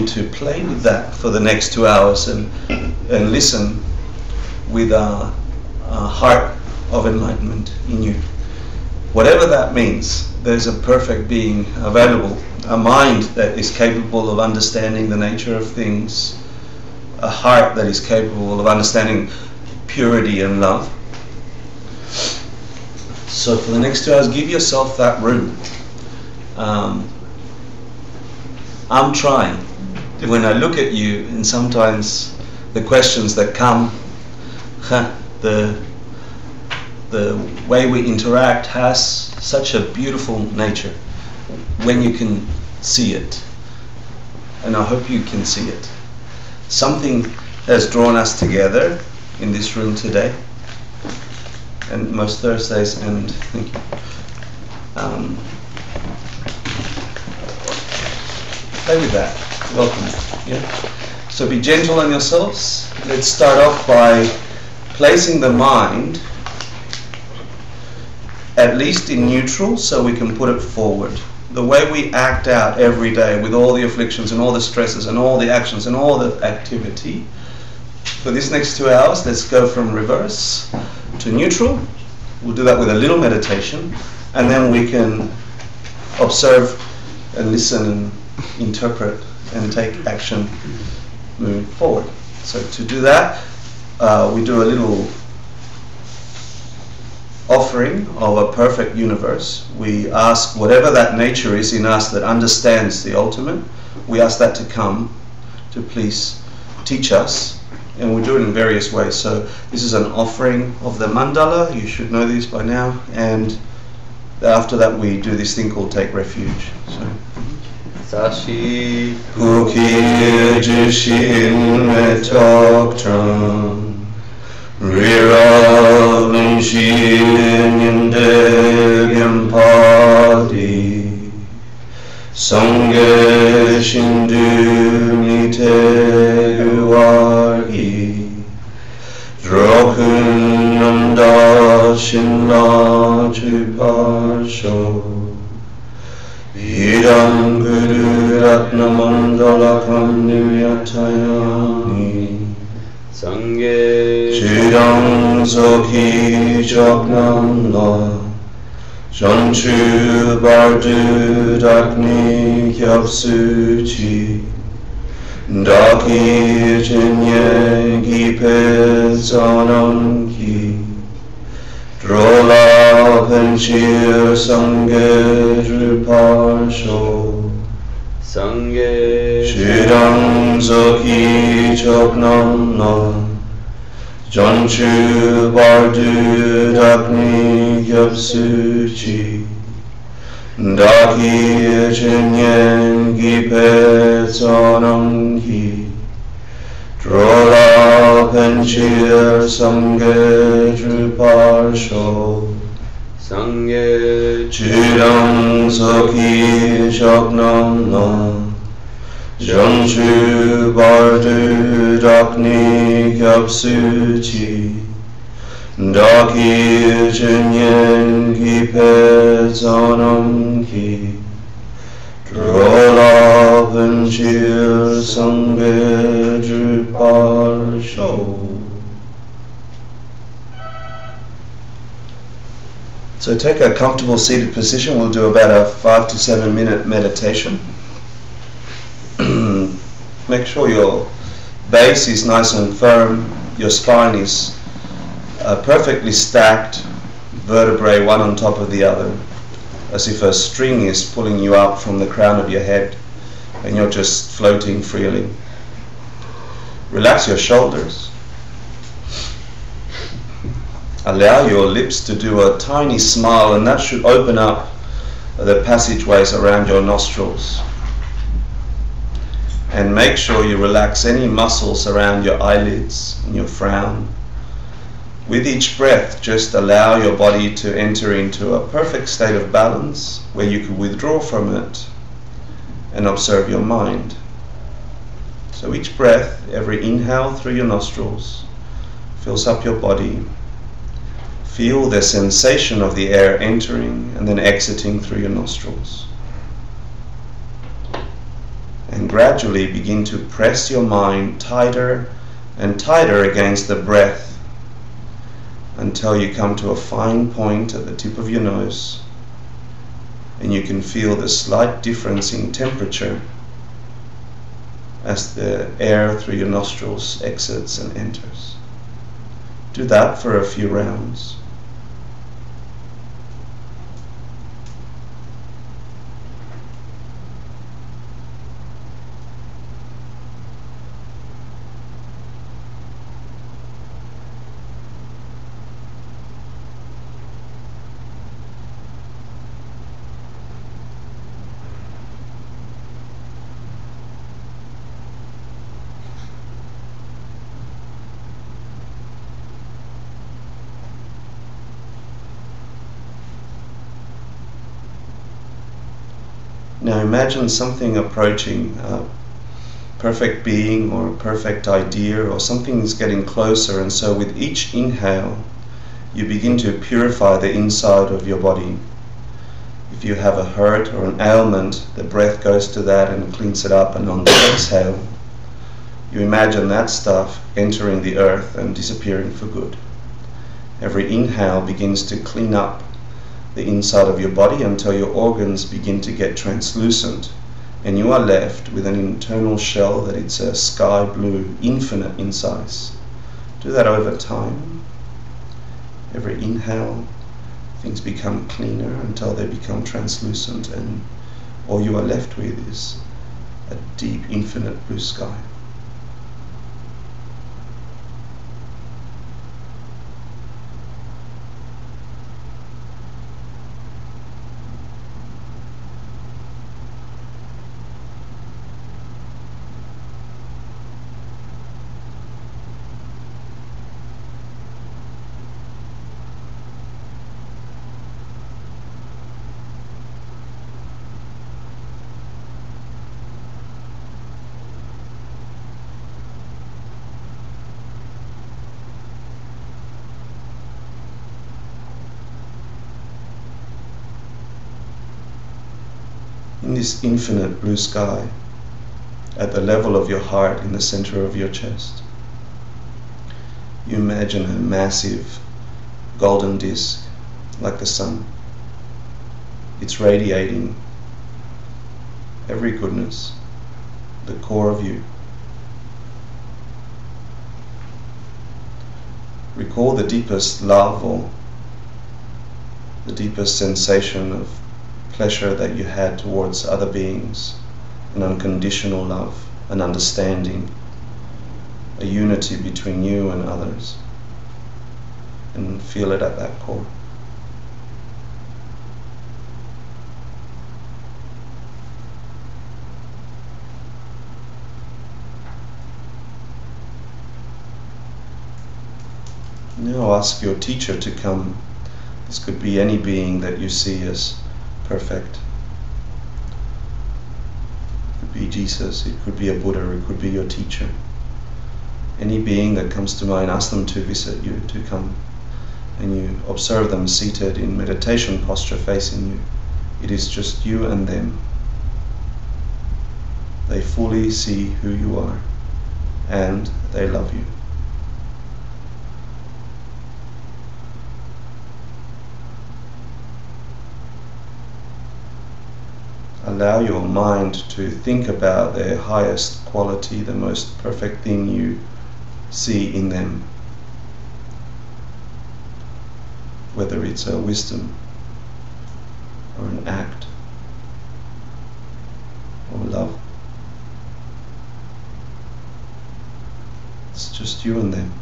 you to play with that for the next 2 hours and listen with a heart of enlightenment in you. Whatever that means, there's a perfect being available, a mind that is capable of understanding the nature of things, a heart that is capable of understanding purity and love. So for the next 2 hours, give yourself that room. I'm trying. When I look at you, and sometimes the questions that come, the way we interact has such a beautiful nature when you can see it. And I hope you can see it. Something has drawn us together in this room today, and most Thursdays, and thank you. Play with that. Welcome. Yeah. So be gentle on yourselves. Let's start off by placing the mind at least in neutral so we can put it forward. The way we act out every day with all the afflictions and all the stresses and all the actions and all the activity. For this next 2 hours, let's go from reverse to neutral. We'll do that with a little meditation, and then we can observe and listen and interpret and take action moving forward. So to do that, we do a little offering of a perfect universe. We ask whatever that nature is in us that understands the ultimate, we ask that to come to please teach us, and we do it in various ways. So this is an offering of the mandala, you should know this by now, and after that we do this thing called take refuge. So Sashi Kuki Jishin Metoktran Rira Shin Yindegam Padi Sangye Shindu Nite Guargi Drokun Nanda Shinla Chuparsho Idam Guru Ratna Mandala Kamniyatayani Sangye Chidam Soki Choknam La Janchu Bardu Dakni Kyapsuchi Daki Chinye Gipe Zanamki Drola Penchir Sangye Druparsho Sangye Shidam Zoki Choknam Na Janchu Bardu Dakni Gyapsuchi Daki Chinyen Gipe Zanam Ki Drola Penchir Sangye Druparsho Sangye Chidam Soki Choknam Na Janchu Bardu Dakni Kyapsuchi Daki Chinyen Gipe Zanam Ki Drola Penchir Sangye Druparsho. So take a comfortable seated position. We'll do about a 5 to 7 minute meditation. Make sure your base is nice and firm, your spine is perfectly stacked, vertebrae one on top of the other, as if a string is pulling you up from the crown of your head and you're just floating freely. Relax your shoulders. Allow your lips to do a tiny smile, and that should open up the passageways around your nostrils. And make sure you relax any muscles around your eyelids and your frown. With each breath, just allow your body to enter into a perfect state of balance where you can withdraw from it and observe your mind. So each breath, every inhale through your nostrils, fills up your body. Feel the sensation of the air entering and then exiting through your nostrils. And gradually begin to press your mind tighter and tighter against the breath until you come to a fine point at the tip of your nose, and you can feel the slight difference in temperature as the air through your nostrils exits and enters. Do that for a few rounds. Now imagine something approaching, a perfect being or a perfect idea, or something is getting closer, and so with each inhale you begin to purify the inside of your body. If you have a hurt or an ailment, the breath goes to that and cleans it up, and on the exhale you imagine that stuff entering the earth and disappearing for good. Every inhale begins to clean up the inside of your body until your organs begin to get translucent, and you are left with an internal shell that it's a sky blue, infinite in size. Do that over time. Every inhale, things become cleaner until they become translucent, and all you are left with is a deep, infinite blue sky. In this infinite blue sky, at the level of your heart, in the center of your chest, you imagine a massive golden disk like the sun. It's radiating every goodness, the core of you. Recall the deepest love or the deepest sensation of pleasure that you had towards other beings, an unconditional love, an understanding, a unity between you and others, and feel it at that core. Now ask your teacher to come. This could be any being that you see as perfect. It could be Jesus, it could be a Buddha, it could be your teacher. Any being that comes to mind, ask them to visit you, to come, and you observe them seated in meditation posture facing you. It is just you and them. They fully see who you are, and they love you. Allow your mind to think about their highest quality, the most perfect thing you see in them. Whether it's a wisdom, or an act, or love. It's just you and them.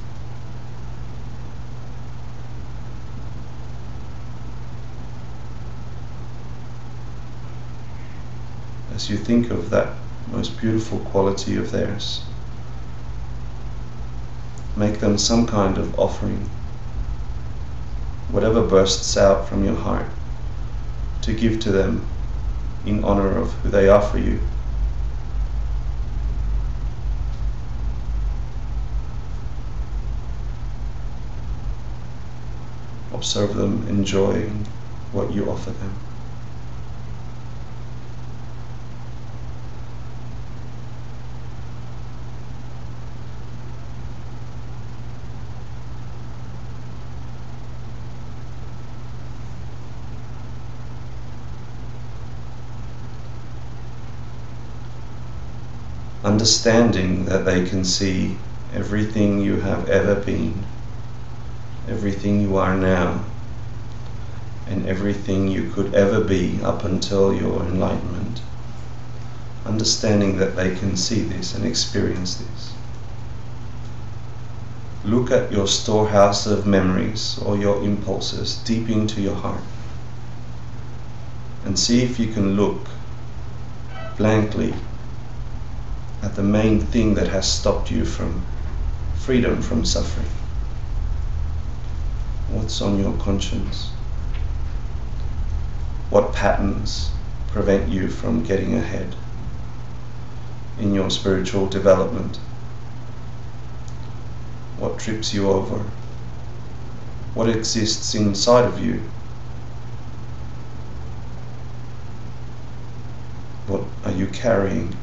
As you think of that most beautiful quality of theirs, make them some kind of offering, whatever bursts out from your heart, to give to them in honor of who they are for you. Observe them enjoying what you offer them. understanding that they can see everything you have ever been, everything you are now, and everything you could ever be up until your enlightenment. Understanding that they can see this and experience this. Look at your storehouse of memories or your impulses deep into your heart and see if you can look blankly at the main thing that has stopped you from freedom from suffering. What's on your conscience? What patterns prevent you from getting ahead in your spiritual development? What trips you over? What exists inside of you? What are you carrying?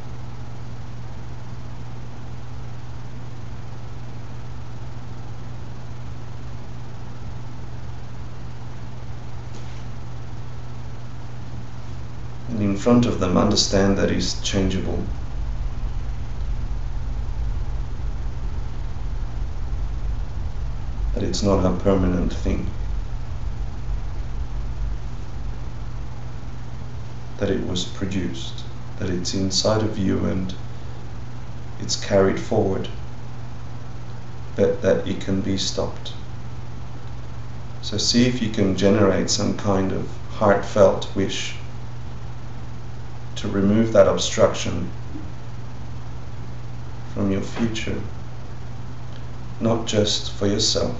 And in front of them, understand that it's changeable. That it's not a permanent thing. That it was produced, that it's inside of you and it's carried forward, but that it can be stopped. So see if you can generate some kind of heartfelt wish to remove that obstruction from your future, not just for yourself,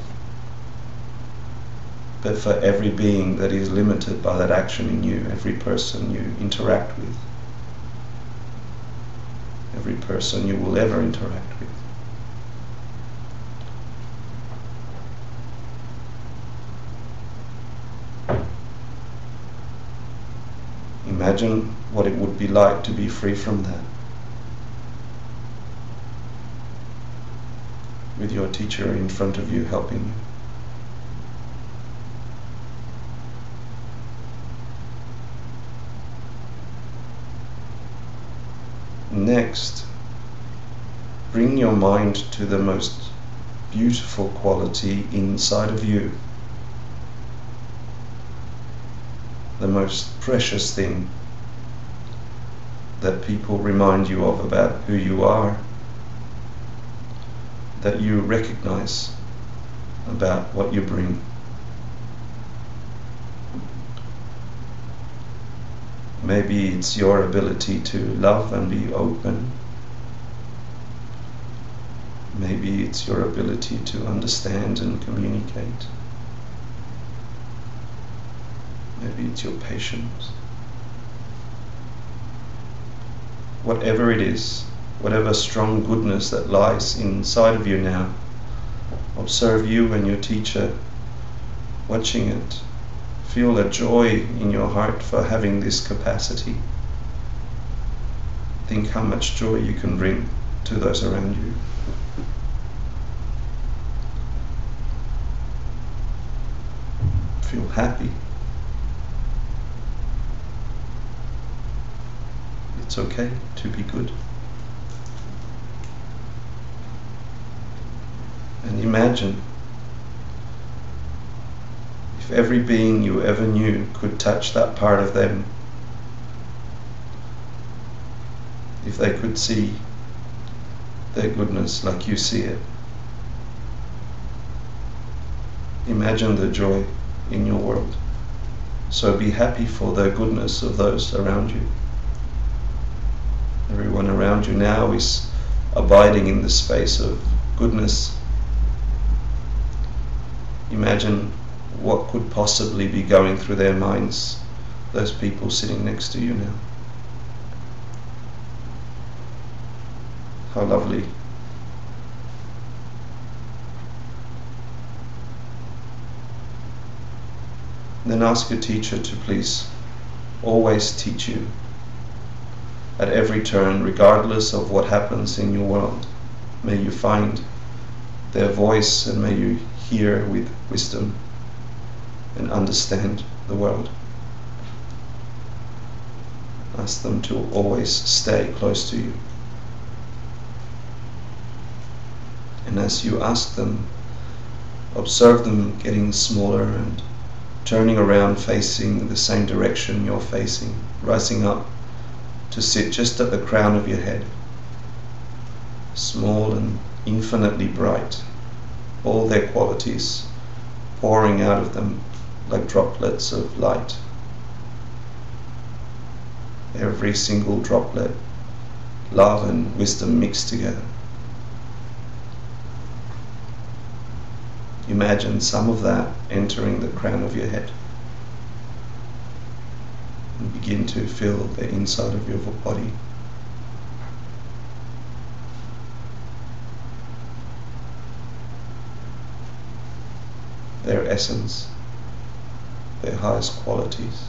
but for every being that is limited by that action in you, every person you interact with, every person you will ever interact with. Imagine what it would be like to be free from that, with your teacher in front of you helping you. Next, bring your mind to the most beautiful quality inside of you, the most precious thing that people remind you of about who you are, that you recognize about what you bring. Maybe it's your ability to love and be open. Maybe it's your ability to understand and communicate. Maybe it's your patience. Whatever it is, whatever strong goodness that lies inside of you now, observe you and your teacher watching it. Feel a joy in your heart for having this capacity. Think how much joy you can bring to those around you. Feel happy. It's okay to be good. And imagine if every being you ever knew could touch that part of them, if they could see their goodness like you see it. Imagine the joy in your world. So be happy for the goodness of those around you. Everyone around you now is abiding in the space of goodness. Imagine what could possibly be going through their minds, those people sitting next to you now. How lovely. Then ask your teacher to please always teach you at every turn, regardless of what happens in your world. May you find their voice and may you hear with wisdom and understand the world. Ask them to always stay close to you. And as you ask them, observe them getting smaller and turning around facing the same direction you're facing, rising up to sit just at the crown of your head, small and infinitely bright, all their qualities pouring out of them like droplets of light. Every single droplet, love and wisdom mixed together. Imagine some of that entering the crown of your head. And begin to feel the inside of your body. Their essence, their highest qualities.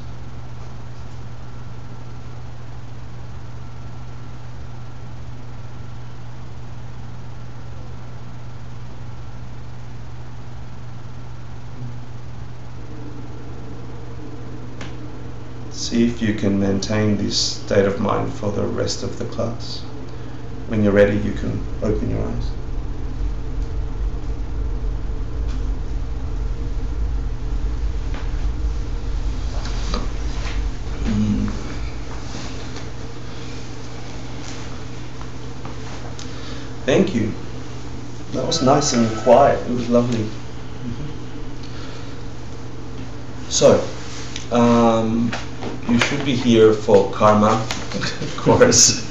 See if you can maintain this state of mind for the rest of the class. When you're ready, you can open your eyes. Thank you. That was nice and quiet. It was lovely. So, you should be here for Karma course.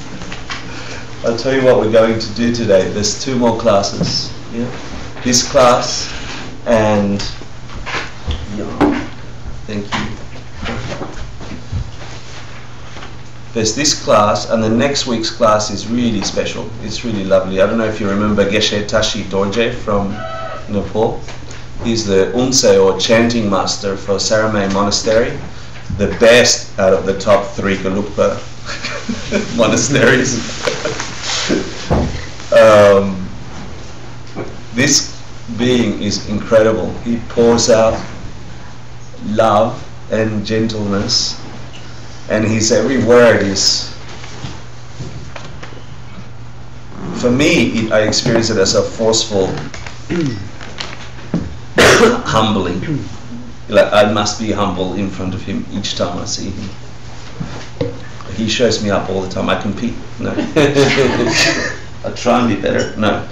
I'll tell you what we're going to do today. There's 2 more classes. Yeah. This class and thank you. There's this class, and the next week's class is really special. It's really lovely. I don't know if you remember Geshe Tashi Dorje from Nepal. He's the Unse or chanting master for Saramay Monastery, the best out of the top 3 Gelugpa monasteries. This being is incredible. He pours out love and gentleness, and his every word is, for me, I experience it as a forceful humbling. Like I must be humble in front of him each time I see him. He shows me up all the time. I compete. No. I try and be better. No.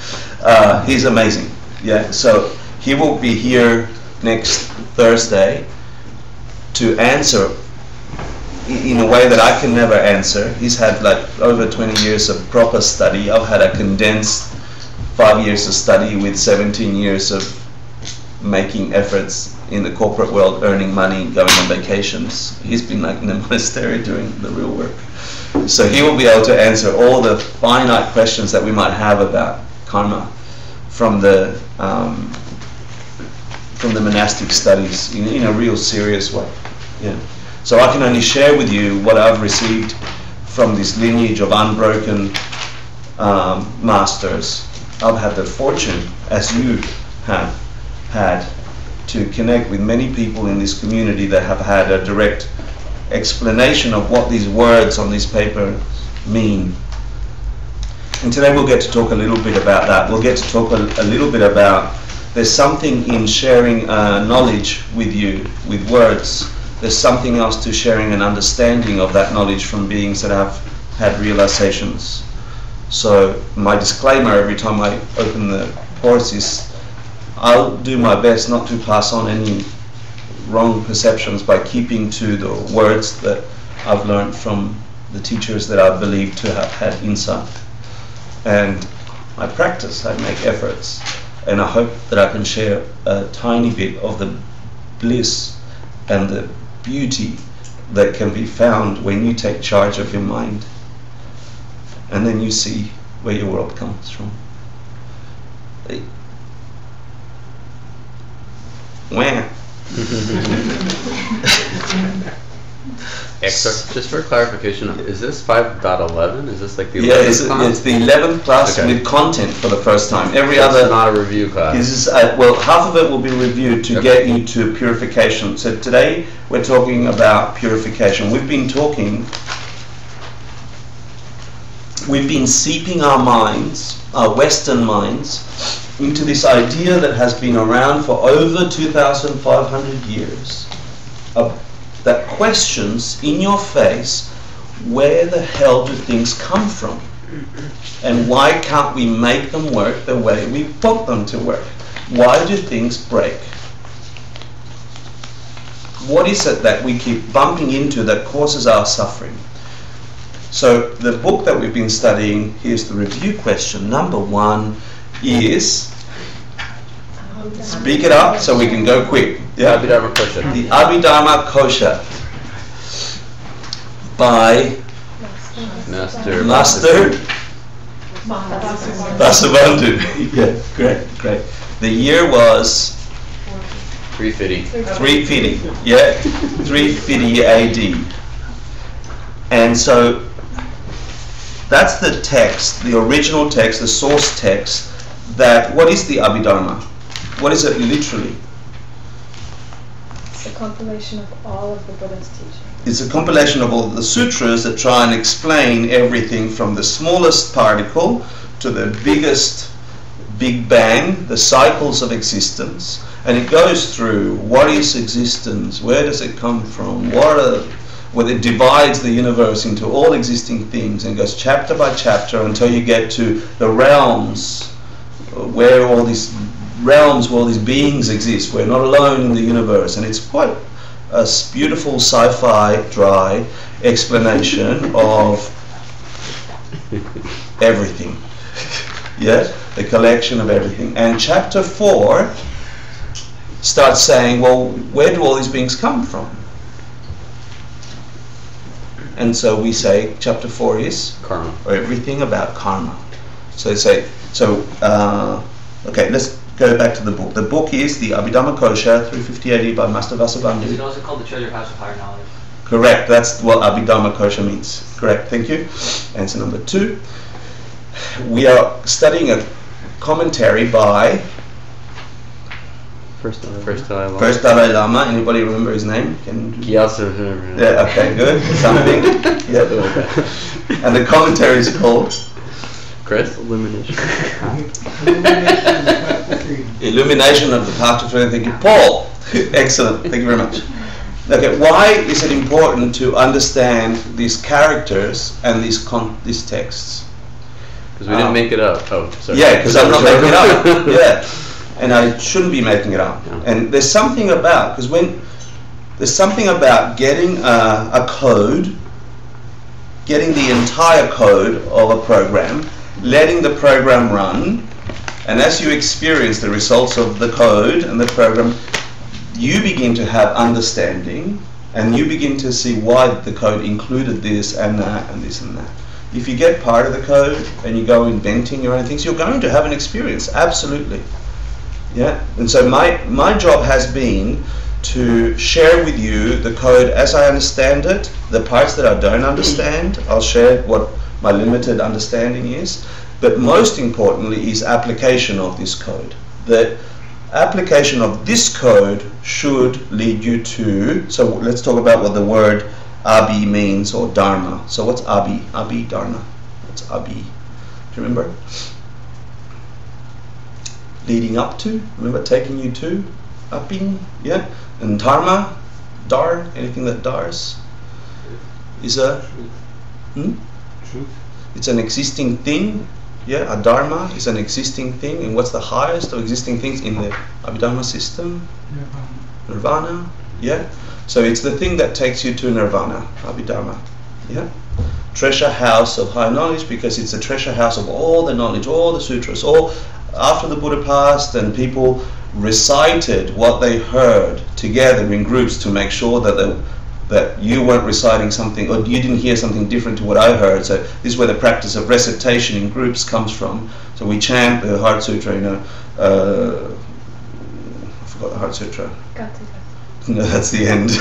He's amazing. Yeah. So he will be here next Thursday to answer in a way that I can never answer. He's had like over 20 years of proper study. I've had a condensed 5 years of study with 17 years of making efforts in the corporate world, earning money, going on vacations. He's been like in the monastery doing the real work. So he will be able to answer all the finite questions that we might have about karma from the monastic studies in a real serious way. Yeah. So I can only share with you what I've received from this lineage of unbroken masters. I've had the fortune, as you have had, to connect with many people in this community that have had a direct explanation of what these words on this paper mean. And today we'll get to talk a little bit about that. We'll get to talk a little bit about, there's something in sharing knowledge with you, with words. There's something else to sharing an understanding of that knowledge from beings that have had realizations. So my disclaimer every time I open the course is, I'll do my best not to pass on any wrong perceptions by keeping to the words that I've learned from the teachers that I believe to have had insight. And I practice, I make efforts, and I hope that I can share a tiny bit of the bliss and the beauty that can be found when you take charge of your mind, and then you see where your world comes from. Wah. Hector, just for clarification, is this 5.11? Is this like the 11th class? It's the 11th class with content for the first time. Every other... It's not a review class. This is, well, half of it will be reviewed to get you to purification. So today we're talking about purification. We've been seeping our minds, our Western minds, into this idea that has been around for over 2,500 years, that questions in your face, where the hell do things come from? And why can't we make them work the way we want them to work? Why do things break? What is it that we keep bumping into that causes our suffering? So the book that we've been studying, here's the review question. Number 1 is, speak it up so we can go quick. Yeah? Abhidharma Kosha. The Abhidharma Kosha by Master Vasubandhu. Yeah, great. The year was 350, yeah, 350 AD. And so that's the text, the original text, the source text. That what is the Abhidharma? What is it literally? It's a compilation of all of the Buddha's teachings. It's a compilation of all the sutras that try and explain everything from the smallest particle to the biggest Big Bang, the cycles of existence. And it goes through what is existence, where does it come from, where it divides the universe into all existing things, and goes chapter by chapter until you get to the realms, where all these beings exist. We're not alone in the universe. And it's quite a beautiful sci-fi dry explanation of everything. Yeah, the collection of everything. And chapter 4 starts saying, well, where do all these beings come from? And so we say chapter 4 is karma, or everything about karma. So they say, okay, let's go back to the book. The book is the Abhidharma Kosha, 350 AD by Master Vasubandhu. Is it also called the Treasure House of Higher Knowledge? Correct, that's what Abhidharma Kosha means. Correct, thank you. Answer number 2. We are studying a commentary by First Dalai Lama. First Dalai Lama. Anybody remember his name? Yeah, okay, good. Something. Yeah. And the commentary is called Chris? Illumination. Illumination of the Path to Freedom. Thank you. Paul. Excellent. Thank you very much. Okay, why is it important to understand these characters and these texts? Because we didn't make it up. Oh, sorry. Yeah, because I'm not making it up. Yeah. And I shouldn't be making it up. Yeah. And there's something about, there's something about getting a code, getting the entire code of a program, letting the program run, and as you experience the results of the code and the program, you begin to have understanding, and you begin to see why the code included this and that and this and that. If you get part of the code and you go inventing your own things, you're going to have an experience, absolutely. Yeah, and so my job has been to share with you the code as I understand it. The parts that I don't understand, I'll share what my limited understanding is. But most importantly is application of this code. The application of this code should lead you to, so let's talk about what the word Abhi means, or Dharma. So what's Abhi? Abhi, Dharma. What's Abhi? Do you remember? Leading up to, remember, taking you to, upping, yeah? And Dharma, Dar, anything that dars, is a, Truth. It's an existing thing, yeah? A Dharma is an existing thing, and what's the highest of existing things in the Abhidharma system? Nirvana, yeah? So it's the thing that takes you to Nirvana, Abhidharma, yeah? Treasure house of high knowledge, because it's a treasure house of all the knowledge, all the sutras, all. After the Buddha passed and people recited what they heard together in groups to make sure that you weren't reciting something, or you didn't hear something different to what I heard. So this is where the practice of recitation in groups comes from. So we chant the Heart Sutra, I forgot the Heart Sutra. No, that's the end.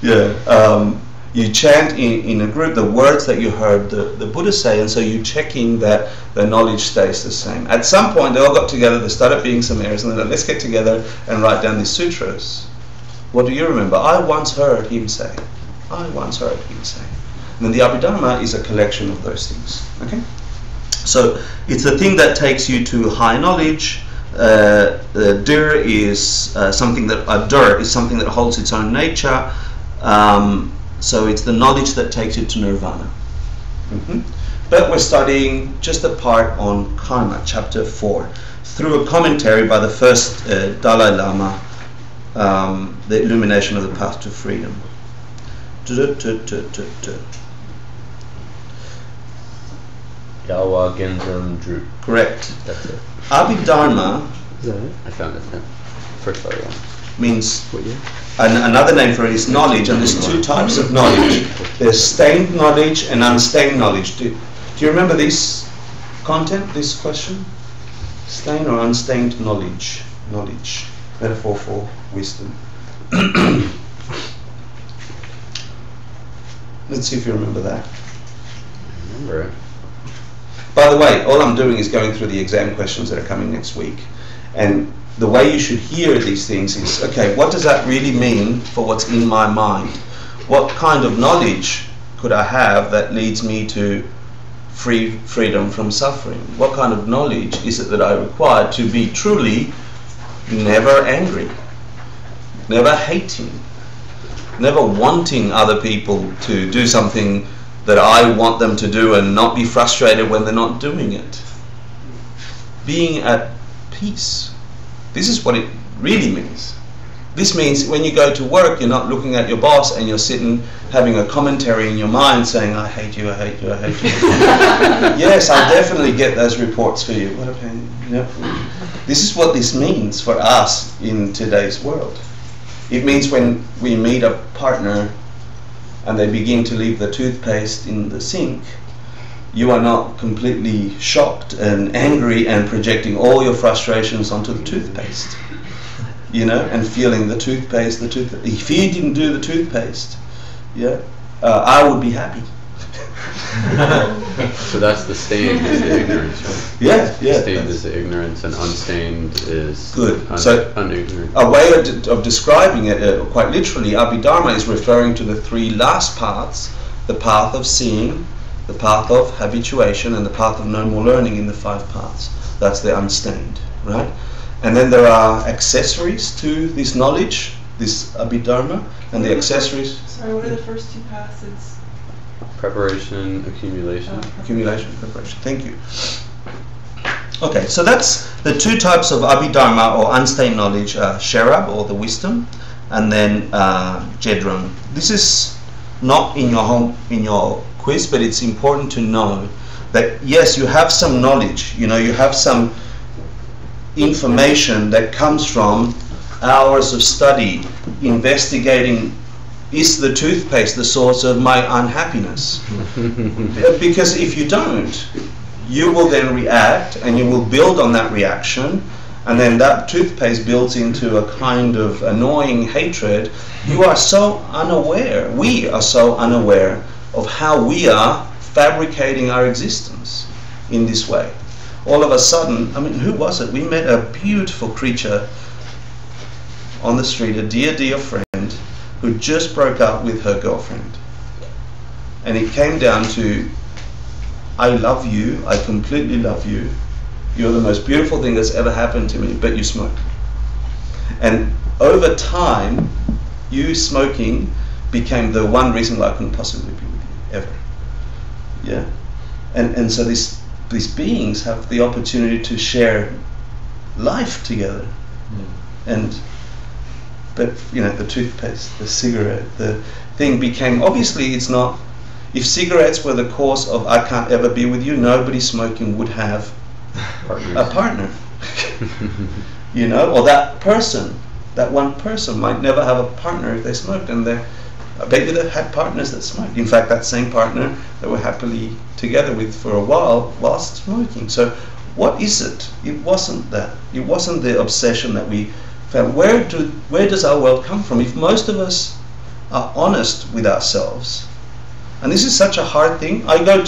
Yeah. You chant in a group the words that you heard the Buddha say, and so you're checking that the knowledge stays the same. At some point, they all got together, they started being some errors, and they said, let's get together and write down these sutras. What do you remember? I once heard him say. I once heard him say. And then the Abhidharma is a collection of those things. Okay? So it's the thing that takes you to high knowledge. Dir is something that Dir is something that holds its own nature. So it's the knowledge that takes you to nirvana. But we're studying just a part on karma, chapter 4, through a commentary by the first Dalai Lama, the illumination of the path to freedom. Yawa Gendrum Dru. Correct. That's it. Abhidharma. Is that it? I found it. Yeah. First part one. Means What year? another name for it is knowledge, and there's two types of knowledge. There's stained knowledge and unstained knowledge. Do you remember this content, this question? Stained or unstained knowledge? Knowledge. Metaphor for wisdom. Let's see if you remember that. I remember it. By the way, all I'm doing is going through the exam questions that are coming next week. And the way you should hear these things is, okay, what does that really mean for what's in my mind? What kind of knowledge could I have that leads me to freedom from suffering? What kind of knowledge is it that I require to be truly never angry, never hating, never wanting other people to do something that I want them to do and not be frustrated when they're not doing it? Being at peace. This is what it really means. This means when you go to work, you're not looking at your boss and you're sitting having a commentary in your mind saying, I hate you, I hate you, I hate you. Yes, I'll definitely get those reports for you. What a pain. Yep. This is what this means for us in today's world. It means when we meet a partner and they begin to leave the toothpaste in the sink, you are not completely shocked and angry and projecting all your frustrations onto the toothpaste, you know, and feeling the toothpaste. If he didn't do the toothpaste, I would be happy. So that's the stained is the ignorance, right? Yeah. Stained is the ignorance, and unstained is good. So unignorant. A way of describing it quite literally, Abhidharma is referring to the three last paths: the path of seeing, the path of habituation, and the path of no more learning in the 5 paths. That's the unstained, right? And then there are accessories to this knowledge, this Abhidharma, and the accessories. Sorry, what are the first 2 paths? It's Preparation, accumulation. Accumulation, preparation. Thank you. Okay, so that's the 2 types of Abhidharma or unstained knowledge: Sherab, or the wisdom, and then Jedram. This is not in your quiz, but it's important to know that yes, you have some knowledge. You know, you have some information that comes from hours of study, investigating. Is the toothpaste the source of my unhappiness? Because if you don't, you will then react and you will build on that reaction, and then that toothpaste builds into a kind of annoying hatred. You are so unaware, we are so unaware of how we are fabricating our existence in this way. All of a sudden, I mean, who was it? We met a beautiful creature on the street, a dear friend, who just broke up with her girlfriend. And it came down to, I love you, I completely love you, you're the most beautiful thing that's ever happened to me, but you smoke. And over time, you smoking became the one reason why I couldn't possibly be with you, ever. Yeah? And so these beings have the opportunity to share life together. But you know, the toothpaste, the cigarette, the thing became, obviously it's not, if cigarettes were the cause of I can't ever be with you, nobody smoking would have a partner. You know, or that person, that one person might never have a partner if they smoked, and I bet you they had partners that smoked. In fact, that same partner they were happily together with for a while whilst smoking. So what is it? It wasn't that. It wasn't the obsession that we found. Where does our world come from? If most of us are honest with ourselves, and this is such a hard thing. I go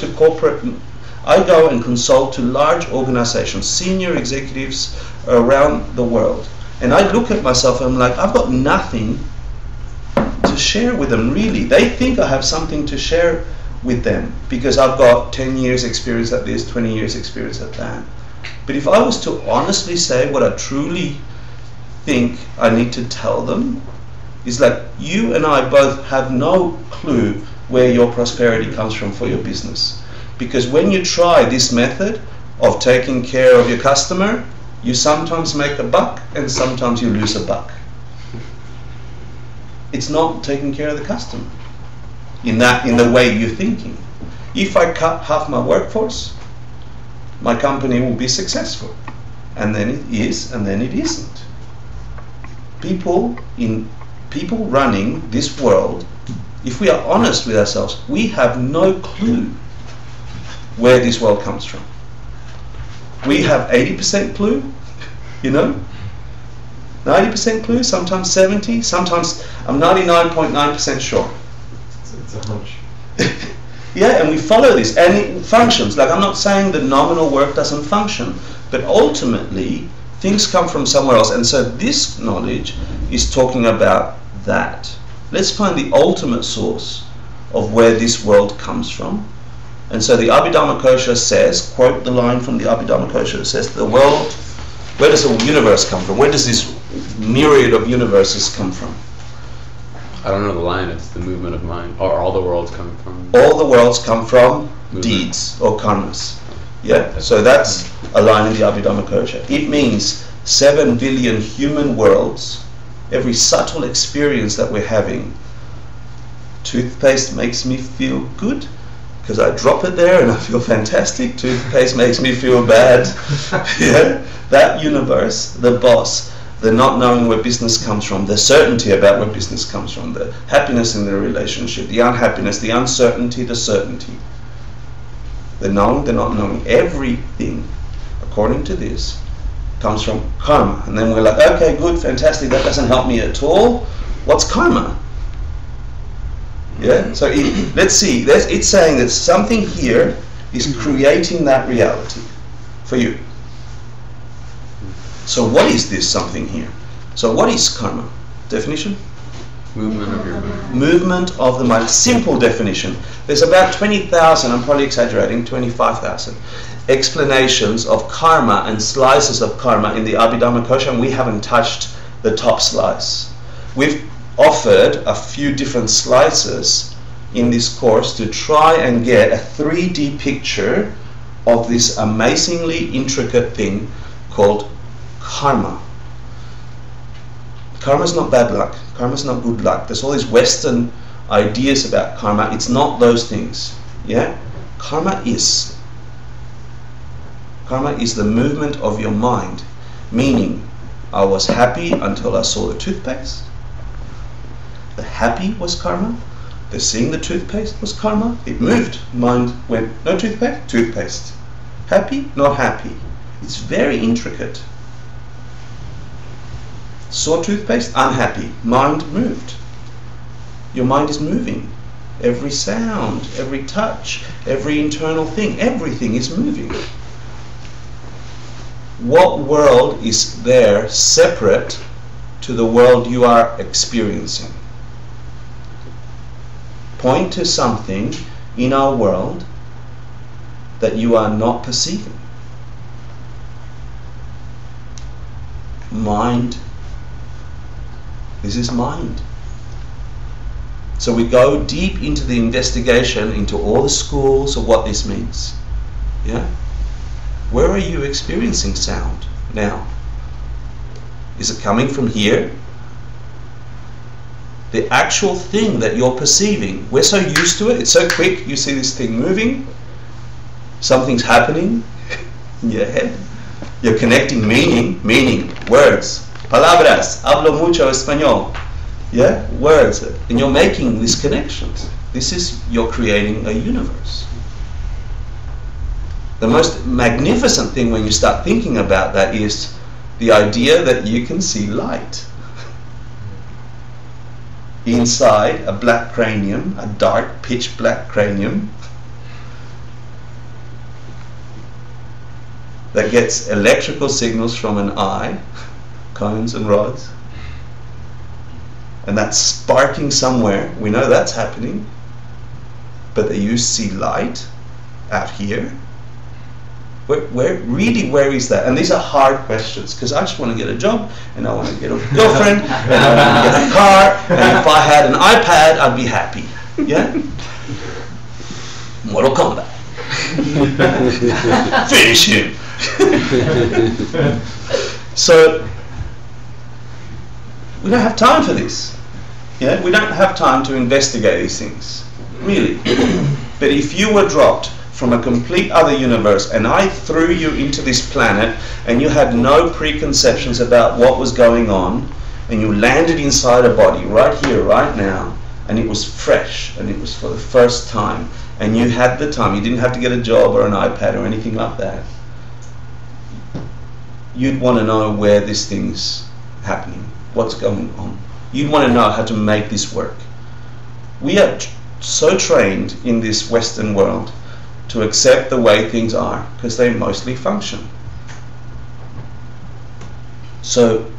and consult to large organizations, senior executives around the world, and I look at myself and I'm like, I've got nothing to share with them, really. They think I have something to share with them because I've got 10 years experience at this, 20 years experience at that. But if I was to honestly say what I truly think I need to tell them, is like you and I both have no clue where your prosperity comes from for your business. Because when you try this method of taking care of your customer, you sometimes make a buck and sometimes you lose a buck. It's not taking care of the customer in the way you're thinking. If I cut half my workforce, my company will be successful. And then it is, and then it isn't. People running this world, if we are honest with ourselves, we have no clue where this world comes from. We have 80% clue, 90% clue, sometimes 70, sometimes I'm 99.9% sure. It's a hunch. Yeah, and we follow this, and it functions. Like, I'm not saying that nominal work doesn't function, but ultimately things come from somewhere else. And so this knowledge is talking about that. Let's find the ultimate source of where this world comes from. And so the Abhidharmakosha says, quote the line from the Abhidharmakosha, it says, the world, where does the universe come from? Where does this myriad of universes come from? I don't know the line, it's the movement of mind. Or all the worlds come from? All the worlds come from movement. Deeds or karmas. Yeah, so that's a line in the Abhidharmakosha. It means 7 billion human worlds, every subtle experience that we're having. Toothpaste makes me feel good because I drop it there and I feel fantastic. Toothpaste makes me feel bad. Yeah, that universe, the boss, the not knowing where business comes from, the certainty about where business comes from, the happiness in the relationship, the unhappiness, the uncertainty, the certainty, the knowing, the not knowing, everything, according to this, comes from karma. And then we're like, okay, good, fantastic, that doesn't help me at all. What's karma? Yeah, so let's see, it's saying that something here is creating that reality for you. So what is this something here? So what is karma? Definition? Movement of your mind. Movement of the mind. Simple definition. There's about 20,000, I'm probably exaggerating, 25,000 explanations of karma and slices of karma in the Abhidharmakosha, and we haven't touched the top slice. We've offered a few different slices in this course to try and get a 3D picture of this amazingly intricate thing called karma. Karma is not bad luck. Karma is not good luck. There's all these Western ideas about karma. It's not those things. Yeah? Karma is the movement of your mind. Meaning, I was happy until I saw the toothpaste. The happy was karma. The seeing the toothpaste was karma. It moved. Mind went, no toothpaste? Toothpaste. Happy? Not happy. It's very intricate. Saw toothpaste? Unhappy. Mind moved. Your mind is moving. Every sound, every touch, every internal thing, everything is moving. What world is there separate to the world you are experiencing? Point to something in our world that you are not perceiving. Mind. This is mind. So we go deep into the investigation into all the schools of what this means. Yeah? Where are you experiencing sound now? Is it coming from here? The actual thing that you're perceiving, we're so used to it, it's so quick, you see this thing moving, something's happening in your head. You're connecting meaning, words, palabras, hablo mucho español. Yeah, words, and you're making these connections. You're creating a universe. The most magnificent thing when you start thinking about that is the idea that you can see light. Inside a black cranium, a dark pitch black cranium that gets electrical signals from an eye, cones and rods, and that's sparking somewhere. We know that's happening. but that you see light out here. Where is that? And these are hard questions, because I just want to get a job, and I want to get a girlfriend, and I want to get a car, and if I had an iPad, I'd be happy. Yeah? Mortal Kombat. Finish him. So we don't have time for this. Yeah? We don't have time to investigate these things, really. But if you were dropped from a complete other universe and I threw you into this planet and you had no preconceptions about what was going on, and you landed inside a body right here, right now, and it was fresh and it was for the first time, and you had the time, you didn't have to get a job or an iPad or anything like that, you'd want to know where this thing's happening, what's going on. You'd want to know how to make this work. We are so trained in this Western world to accept the way things are because they mostly function. So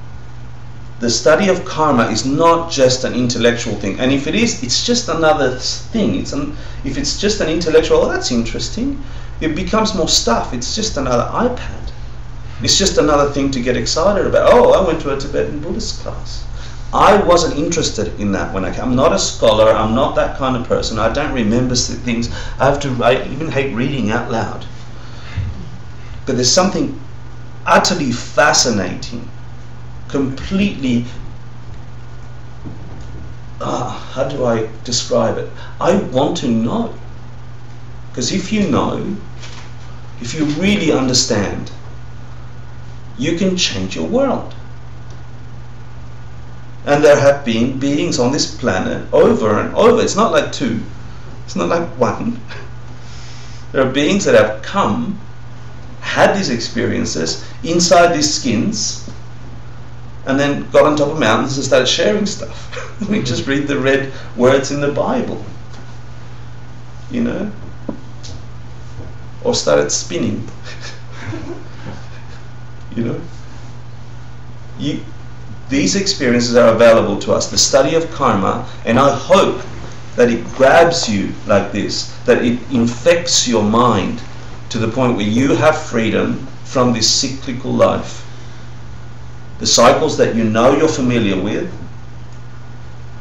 the study of karma is not just an intellectual thing, and if it is, it's just another thing. If it's just an intellectual, oh, that's interesting, it becomes more stuff. It's just another iPad. It's just another thing to get excited about. Oh, I went to a Tibetan Buddhist class. I wasn't interested in that when I came. I'm not a scholar. I'm not that kind of person. I don't remember things. I even hate reading out loud. But there's something utterly fascinating, completely, how do I describe it? I want to know. Because if you know, if you really understand, you can change your world. And there have been beings on this planet over and over. It's not like two. It's not like one. There are beings that have come, had these experiences inside these skins, and then got on top of mountains and started sharing stuff. We just read the red words in the Bible, you know, or started spinning, you know. These experiences are available to us, the study of karma, and I hope that it grabs you like this, that it infects your mind to the point where you have freedom from this cyclical life. The cycles that you know you're familiar with,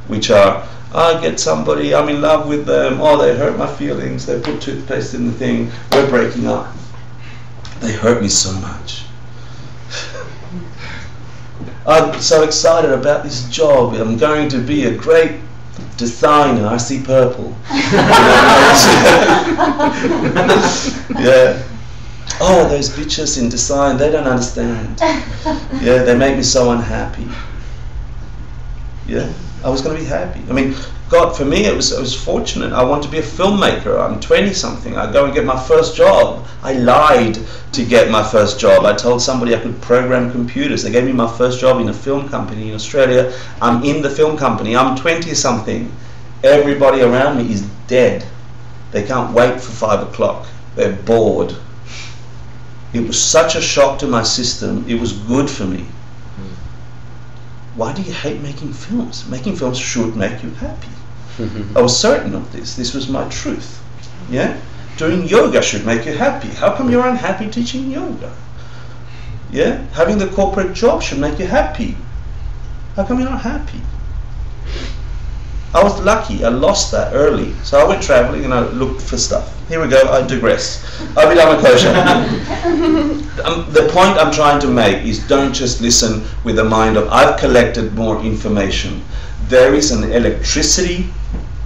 which are, I get somebody, I'm in love with them, oh, they hurt my feelings, they put toothpaste in the thing, we're breaking up. They hurt me so much. I'm so excited about this job. I'm going to be a great designer. I see purple. Yeah. Oh, those bitches in design, they don't understand. Yeah, they make me so unhappy. Yeah, I was going to be happy. I mean, God, for me, I was fortunate. I want to be a filmmaker. I'm 20-something. I go and get my first job. I lied to get my first job. I told somebody I could program computers. They gave me my first job in a film company in Australia. I'm in the film company. I'm 20-something. Everybody around me is dead. They can't wait for 5 o'clock. They're bored. It was such a shock to my system. It was good for me. Why do you hate making films? Making films should make you happy. I was certain of this. This was my truth. Yeah? Doing yoga should make you happy. How come you're unhappy teaching yoga? Yeah? Having the corporate job should make you happy. How come you're not happy? I was lucky. I lost that early. So I went traveling and I looked for stuff. Here we go. I digress. Abhidhamma kosha. The point I'm trying to make is don't just listen with the mind of I've collected more information. There is an electricity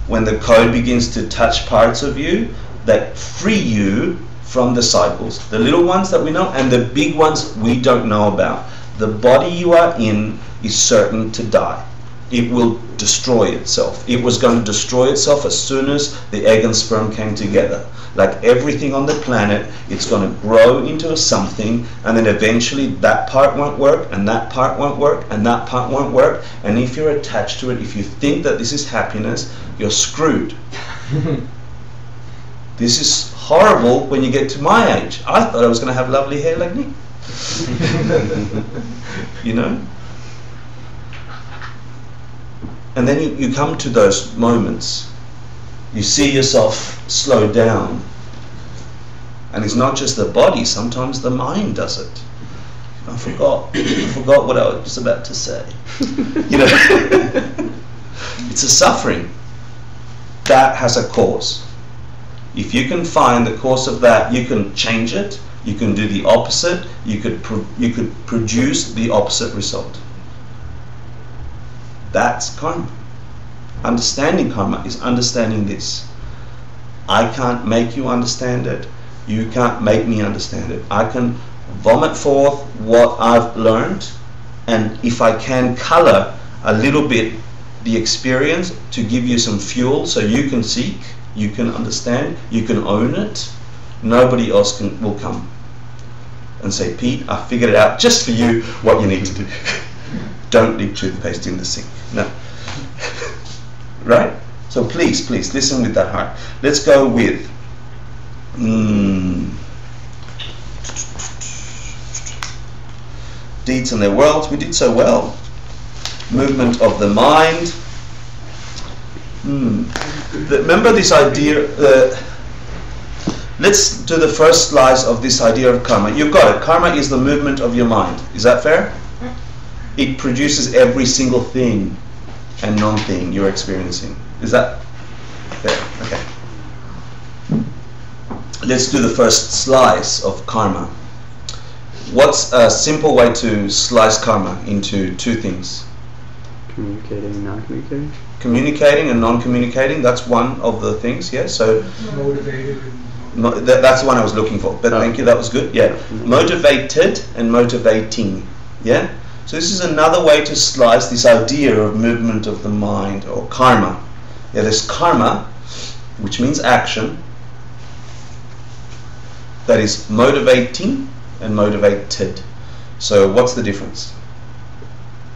when the code begins to touch parts of you that free you from the cycles. The little ones that we know and the big ones we don't know about. The body you are in is certain to die. It will destroy itself. It was going to destroy itself as soon as the egg and sperm came together. Like everything on the planet, it's going to grow into something, and then eventually that part won't work, and that part won't work, and that part won't work. And if you're attached to it, if you think that this is happiness, you're screwed. This is horrible when you get to my age. I thought I was going to have lovely hair like me. You know? And then you come to those moments You see yourself slow down. And it's not just the body, sometimes the mind does it. I forgot what I was about to say. You know, it's a suffering. That has a cause. If you can find the cause of that, you can change it, you can do the opposite, you could produce the opposite result. That's karma. Understanding karma is understanding this. I can't make you understand it. You can't make me understand it. I can vomit forth what I've learned, and if I can color a little bit the experience to give you some fuel so you can seek, you can understand, you can own it, nobody else will come and say, Pete, I figured it out just for you what you need to do. Don't leave toothpaste in the sink. No. Right? So please listen with that heart. Let's go with deeds and their worlds. We did so well. Movement of the mind. Remember this idea, let's do the first slice of this idea of karma. You've got it. Karma is the movement of your mind. Is that fair? It produces every single thing and non-thing you're experiencing. Is that fair? Okay. Let's do the first slice of karma. What's a simple way to slice karma into two things? Communicating and non-communicating? Communicating and non-communicating, that's one of the things, yeah? So motivated. That's the one I was looking for, but thank you, that was good, yeah. Motivated and motivating, yeah? So this is another way to slice this idea of movement of the mind, or karma. Yeah, there's karma, which means action, that is motivating and motivated. So what's the difference?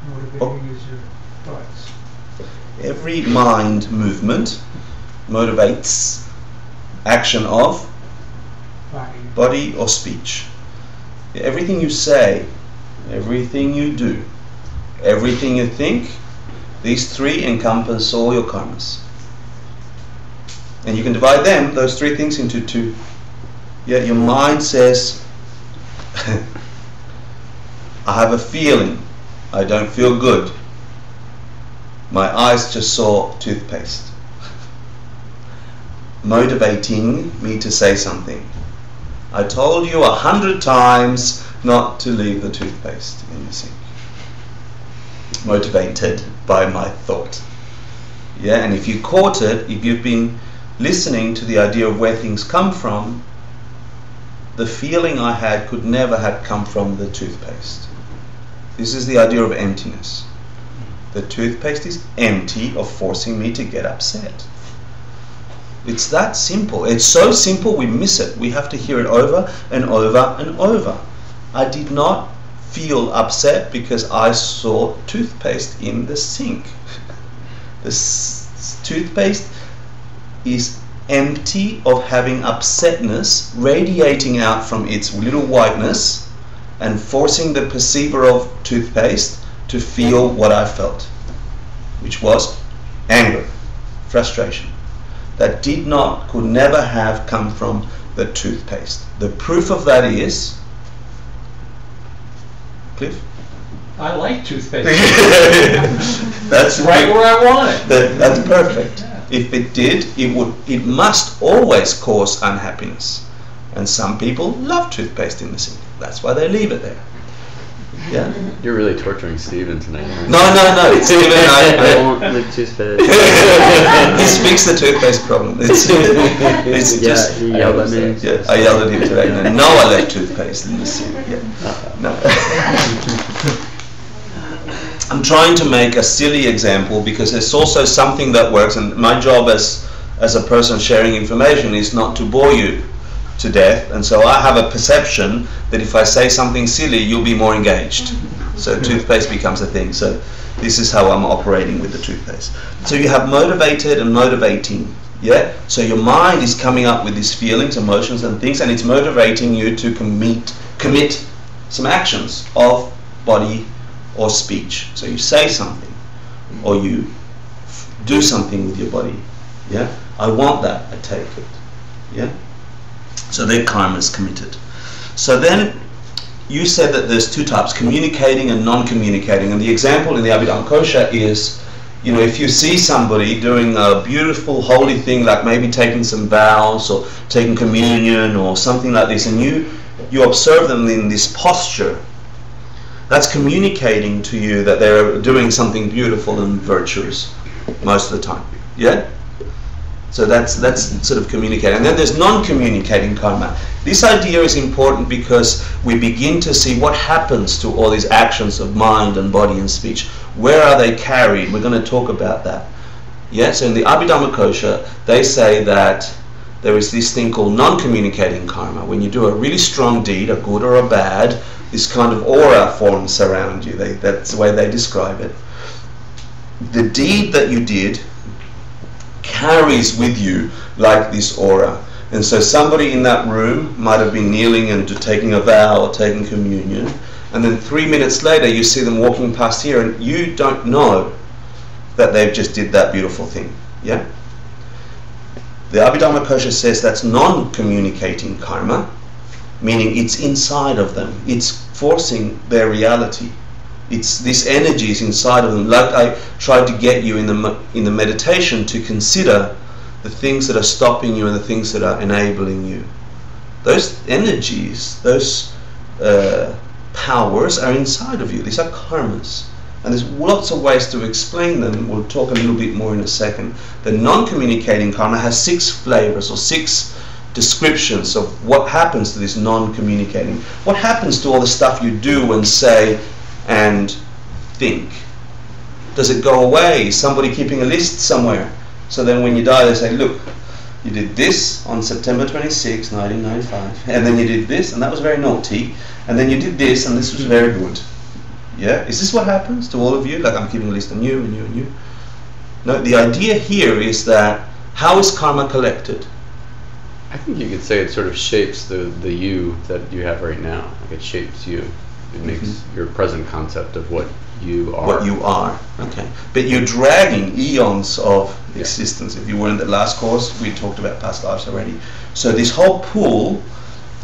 Motivating is your thoughts. Every mind movement motivates action of body or speech. Everything you say, everything you do, everything you think, these three encompass all your karmas. And you can divide them, those three things, into two. Yeah, your mind says, I have a feeling, I don't feel good. My eyes just saw toothpaste. Motivating me to say something. I told you 100 times not to leave the toothpaste in the sink. Motivated by my thought. Yeah, and if you caught it, if you've been listening to the idea of where things come from, the feeling I had could never have come from the toothpaste. This is the idea of emptiness. The toothpaste is empty of forcing me to get upset. It's that simple. It's so simple we miss it. We have to hear it over and over and over. I did not feel upset because I saw toothpaste in the sink. The toothpaste is empty of having upsetness radiating out from its little whiteness and forcing the perceiver of toothpaste to feel what I felt, which was anger, frustration. That could never have come from the toothpaste. The proof of that is, Cliff? I like toothpaste. That's right where I want it. That's perfect. Yeah. If it did, it must always cause unhappiness. And some people love toothpaste in the sink. That's why they leave it there. Yeah. You're really torturing Stephen tonight. No. Stephen, I won't lick toothpaste. He speaks the toothpaste problem. It's just. He yelled at me. Yeah, I yelled at him today. No, I left toothpaste in the sink. Yeah. No. I'm trying to make a silly example because it's also something that works, and my job as a person sharing information is not to bore you to death, and so I have a perception that if I say something silly, you'll be more engaged. So toothpaste becomes a thing. So this is how I'm operating with the toothpaste. So you have motivated and motivating. Yeah. So your mind is coming up with these feelings, emotions, and things, and it's motivating you to commit some actions of body or speech. So you say something, or you do something with your body. Yeah. I want that, I take it. Yeah? So their karma is committed. So then you said that there's two types, communicating and non-communicating. And the example in the Abhidhamma Kosha is, you know, if you see somebody doing a beautiful holy thing, like maybe taking some vows or taking communion or something like this, and you observe them in this posture, that's communicating to you that they're doing something beautiful and virtuous most of the time. Yeah? So that's sort of communicating. And then there's non-communicating karma. This idea is important because we begin to see what happens to all these actions of mind and body and speech. Where are they carried? We're going to talk about that. Yeah? So in the Abhidhamma Kosha, they say that there is this thing called non-communicating karma. When you do a really strong deed, a good or a bad, this kind of aura forms around you. That's the way they describe it. The deed that you did carries with you like this aura. And so somebody in that room might have been kneeling and taking a vow or taking communion, and then 3 minutes later you see them walking past here and you don't know that they've just did that beautiful thing. Yeah? The Abhidhamma Kosha says that's non-communicating karma, meaning it's inside of them. It's forcing their reality. It's this energy is inside of them. Like I tried to get you in the meditation to consider the things that are stopping you and the things that are enabling you. Those energies, those powers are inside of you. These are karmas. And there's lots of ways to explain them. We'll talk a little bit more in a second. The non-communicating karma has 6 flavors or 6 descriptions of what happens to this non-communicating. What happens to all the stuff you do and say and think? Does it go away? Is somebody keeping a list somewhere? So then when you die they say, look, you did this on September 26, 1995, and then you did this and that was very naughty, and then you did this and this was very good. Yeah? Is this what happens to all of you? Like I'm keeping a list on you and you and you? No, the idea here is that how is karma collected? I think you could say it sort of shapes the you that you have right now. Like it shapes you. It makes your present concept of what you are. What you are. Okay. But you're dragging eons of existence. If you were in the last course, we talked about past lives already. So this whole pool,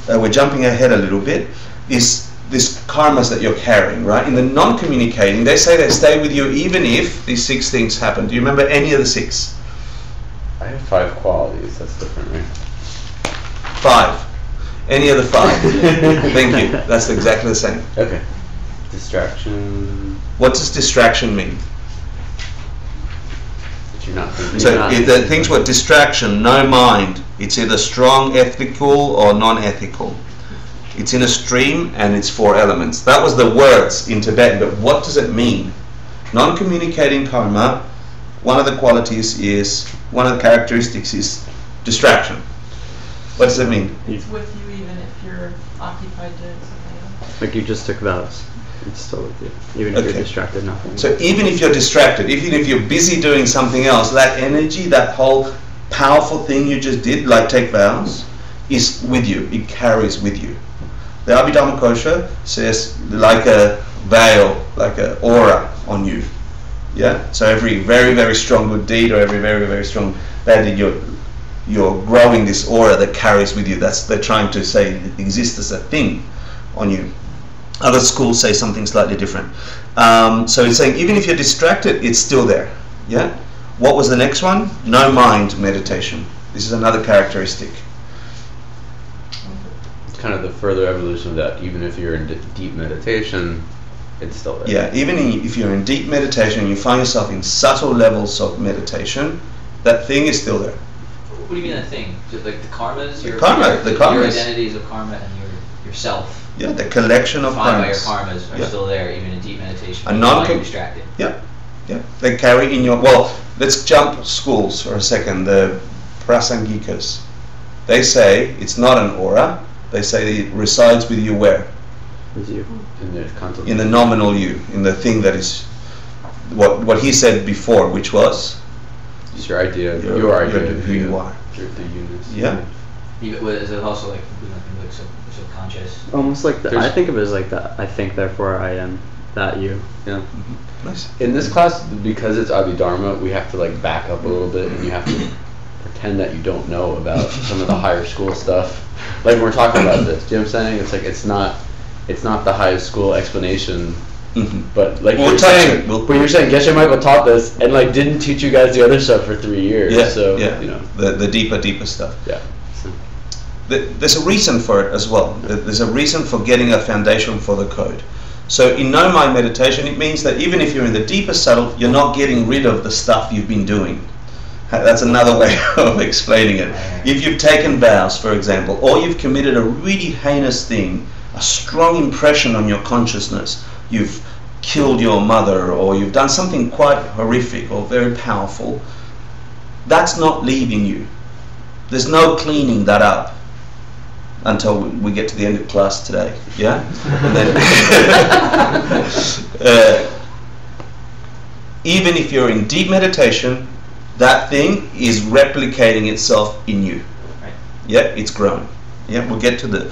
we're jumping ahead a little bit, is this karmas that you're carrying, right? In the non-communicating, they say they stay with you even if these 6 things happen. Do you remember any of the 6? I have 5 qualities. That's different, right? 5. Any of the 5? Thank you. That's exactly the same. Okay. Distraction. What does distraction mean? That you're not thinking. So the things with distraction, no mind. It's either strong, ethical, or non-ethical. It's in a stream and it's 4 elements. That was the words in Tibetan, but what does it mean? Non-communicating karma, one of the qualities is, one of the characteristics is distraction. What does it mean? It's with you even if you're occupied doing something else. Like you just took vows. It's still with you. Even if you're distracted, nothing. So even if you're distracted, even if you're busy doing something else, that energy, that whole powerful thing you just did, like take vows, is with you. It carries with you. The Abhidhamma Kosha says like a veil, like an aura on you. Yeah? So every very, very strong good deed or every very, very strong bad deed, you're growing this aura that carries with you. That's they're trying to say it exists as a thing on you. Other schools say something slightly different. So it's saying even if you're distracted, it's still there. Yeah? What was the next one? No mind meditation. This is another characteristic. It's kind of the further evolution of that. Even if you're in deep meditation, it's still there. Yeah, even if you're in deep meditation and you find yourself in subtle levels of meditation, that thing is still there. What do you mean that thing? Just like the karmas? The karmas. Your identities of karma and yourself. Yeah, the collection of defined karmas. by your karmas are still there, even in deep meditation. A while you're distracted. Yeah, yeah. They carry in your... Well, let's jump schools for a second. The Prasangikas. They say it's not an aura. They say it resides with you where? With you. In the nominal you. In the thing that is... What he said before, which was? It's your idea. Your idea of who you are. The units. Yeah. Is it also like subconscious? Almost like that. I think of it as like that. I think, therefore I am. That you. Yeah. Nice. In this class, because it's Abhidharma, we have to like back up a little bit, and you have to pretend that you don't know about some of the higher school stuff. Like when we're talking about this, do you know what I'm saying? It's like it's not the high school explanation. But like We'll you're touch saying, it. but you're saying Geshe Michael taught this and like didn't teach you guys the other stuff for 3 years. Yeah, So yeah. you know, The deeper stuff. yeah. So, There's a reason for it as well. There's a reason for getting a foundation for the code. So in no mind meditation, it means that even if you're in the deeper subtle, you're not getting rid of the stuff you've been doing. That's another way of explaining it. If you've taken vows, for example, or you've committed a really heinous thing, a strong impression on your consciousness, you've killed your mother, or you've done something quite horrific or very powerful, that's not leaving you. There's no cleaning that up until we get to the end of class today, yeah? And then even if you're in deep meditation, that thing is replicating itself in you. Right. Yeah, it's growing. Yeah, we'll get to the...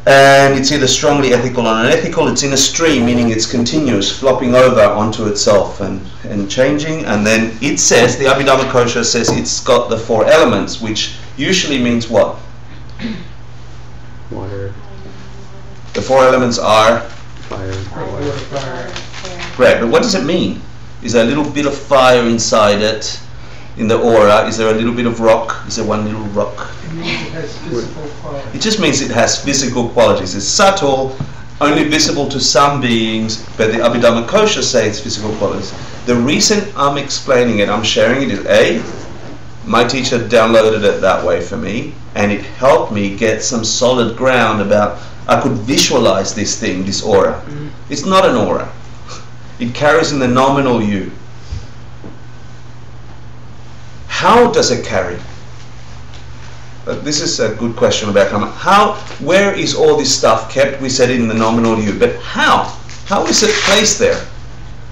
And it's either strongly ethical or unethical. It's in a stream, meaning it's continuous, flopping over onto itself and changing. And then it says, the Abhidhamma Kosha says it's got the 4 elements, which usually means what? Water, The 4 elements are... fire. Great, but what does it mean? Is there a little bit of fire inside it, in the aura? Is there a little bit of rock? Is there one little rock? It means it has physical qualities. It just means it has physical qualities. It's subtle, only visible to some beings, but the Abhidhamma Kosha say it's physical qualities. The reason I'm explaining it, I'm sharing it, is A, my teacher downloaded it that way for me, and it helped me get some solid ground about, I could visualize this thing, this aura. It's not an aura. It carries in the nominal you. How does it carry? This is a good question about karma. Where is all this stuff kept? We said in the nominal you, but how? How is it placed there?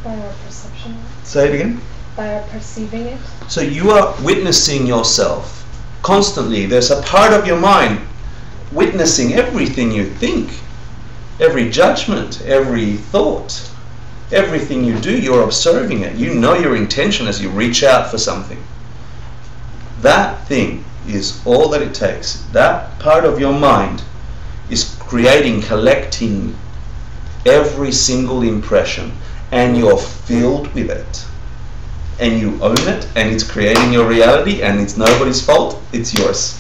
By our perception. Say it again. By our perceiving it. So you are witnessing yourself constantly. There's a part of your mind witnessing everything you think, every judgment, every thought, everything you do. You're observing it. You know your intention as you reach out for something. That thing is all that it takes. That part of your mind is creating, collecting every single impression, and you're filled with it. And you own it, and it's creating your reality, and it's nobody's fault, it's yours.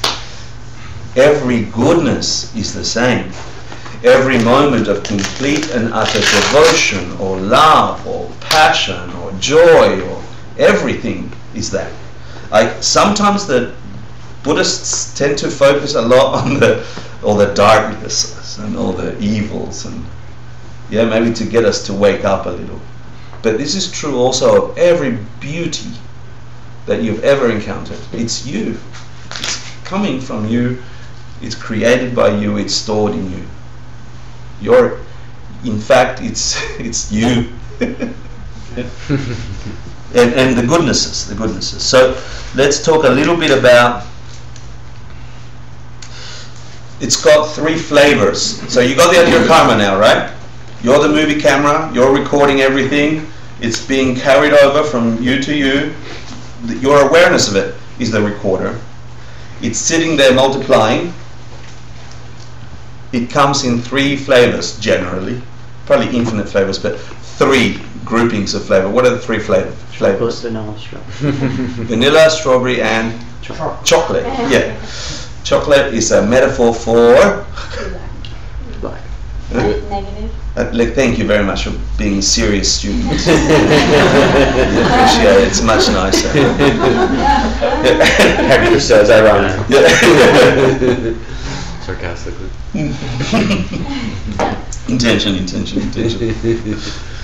Every goodness is the same. Every moment of complete and utter devotion, or love, or passion, or joy, or everything is that. Sometimes the Buddhists tend to focus a lot on all the darknesses and all the evils, and yeah, maybe to get us to wake up a little. But this is true also of every beauty that you've ever encountered. It's you. It's coming from you. It's created by you. It's stored in you. In fact, it's you. And the goodnesses. So let's talk a little bit about. It's got 3 flavors. So you got the idea of karma now, right? You're the movie camera. You're recording everything. It's being carried over from you to you. Your awareness of it is the recorder. It's sitting there multiplying. It comes in 3 flavors generally, probably infinite flavors, but 3 groupings of flavor. What are the 3 flavors? Vanilla, strawberry. Vanilla, strawberry, and chocolate. Yeah, chocolate is a metaphor for Black. Negative. Thank you very much for being serious students. We appreciate it. It's much nicer. Hector says ironically. Sarcastically. Intention.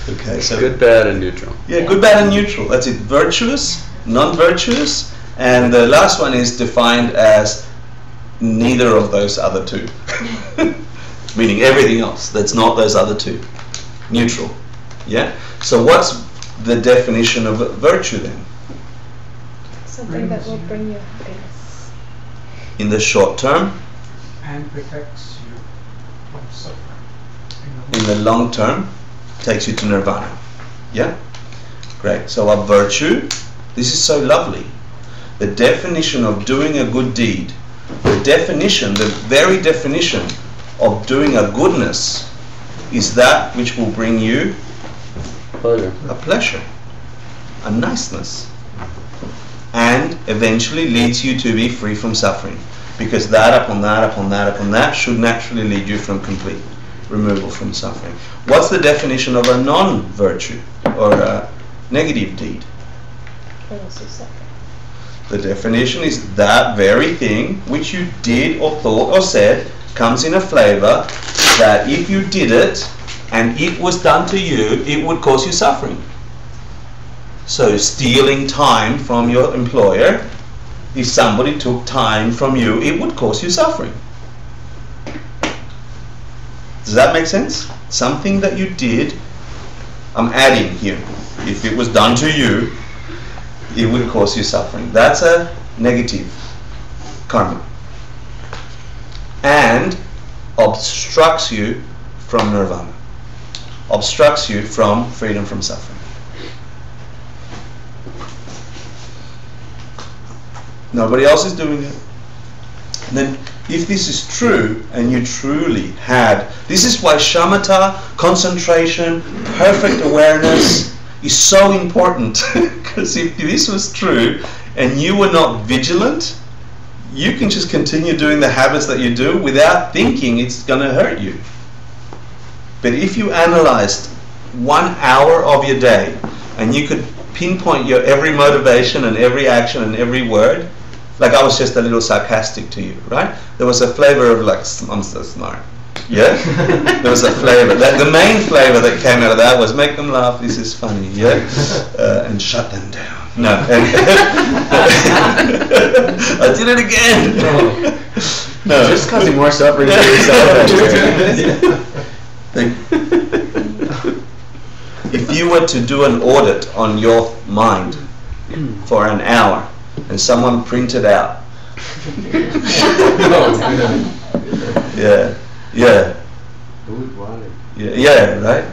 Okay, so good, bad, and neutral. Yeah, good, bad, and neutral. That's it. Virtuous, non-virtuous, and the last one is defined as neither of those other 2. Meaning everything else that's not those other 2. Neutral. Yeah? So what's the definition of virtue then? Something that will bring you happiness. In the short term? And protects you from suffering. In the long term? Takes you to nirvana. Yeah? Great. So a virtue, this is so lovely. the definition of doing a good deed, the definition, the very definition of doing a goodness is that which will bring you Pleasure. a pleasure, a niceness, and eventually leads you to be free from suffering, because that upon that upon that upon that should naturally lead you from complete removal from suffering. What's the definition of a non-virtue or a negative deed? Also suffering. The definition is that very thing which you did or thought or said comes in a flavor that if you did it and it was done to you, it would cause you suffering. So stealing time from your employer, if somebody took time from you, it would cause you suffering. Does that make sense? Something that you did, I'm adding here, if it was done to you, it would cause you suffering. That's a negative karma. And obstructs you from nirvana. Obstructs you from freedom from suffering. Nobody else is doing it. And then if this is true and you truly had, this is why shamatha, concentration, perfect awareness is so important. Because if this was true and you were not vigilant, you can just continue doing the habits that you do without thinking it's going to hurt you. But if you analyzed 1 hour of your day and you could pinpoint your every motivation and every action and every word, like I was just a little sarcastic to you, right? There was a flavor of like, I'm so smart. Yeah? There was a flavor. The main flavor that came out of that was make them laugh, this is funny, yeah? And shut them down. No. I did it again. No. Just causing more suffering for yourself. If you were to do an audit on your mind for an hour and someone printed out, yeah, right?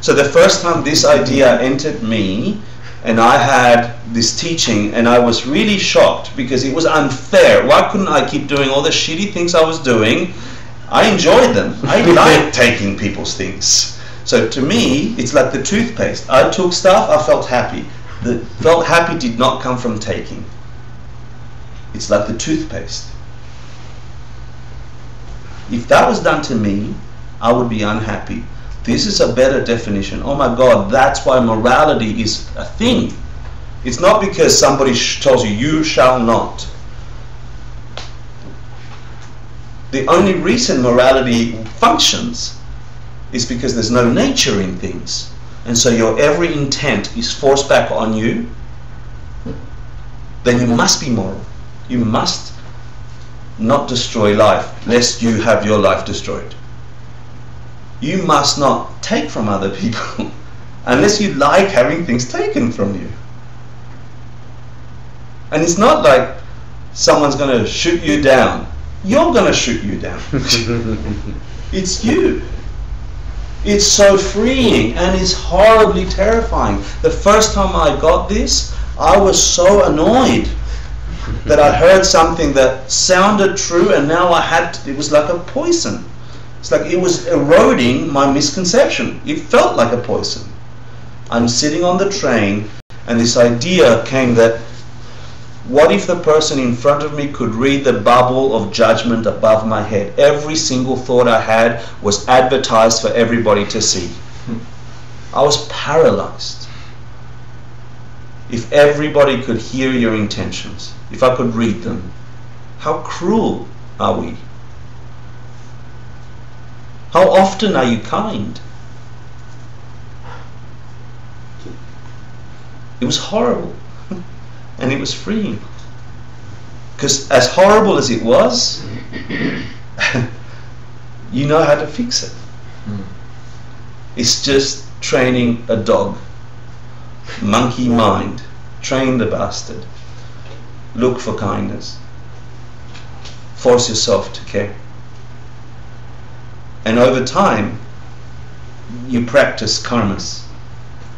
So the first time this idea entered me and I had this teaching and I was really shocked because it was unfair. Why couldn't I keep doing all the shitty things I was doing? I enjoyed them. I liked taking people's things. So to me, it's like the toothpaste. I took stuff, I felt happy. The felt happy did not come from taking. It's like the toothpaste. If that was done to me, I would be unhappy. This is a better definition. Oh my God, that's why morality is a thing. It's not because somebody tells you, you shall not. The only reason morality functions is because there's no nature in things. And so your every intent is forced back on you. Then you must be moral. You must not destroy life, lest you have your life destroyed. You must not take from other people, unless you like having things taken from you. And it's not like someone's going to shoot you down. You're going to shoot you down. It's you. It's so freeing and it's horribly terrifying. The first time I got this, I was so annoyed that I heard something that sounded true and now I had to, it was like a poison. It's like it was eroding my misconception. It felt like a poison. I'm sitting on the train and this idea came that what if the person in front of me could read the bubble of judgment above my head? Every single thought I had was advertised for everybody to see. I was paralyzed. If everybody could hear your intentions, if I could read them, how cruel are we? How often are you kind? It was horrible. And it was freeing. Because as horrible as it was, you know how to fix it. It's just training a dog. Monkey mind. Train the bastard. Look for kindness. Force yourself to care. And over time, you practice karmas.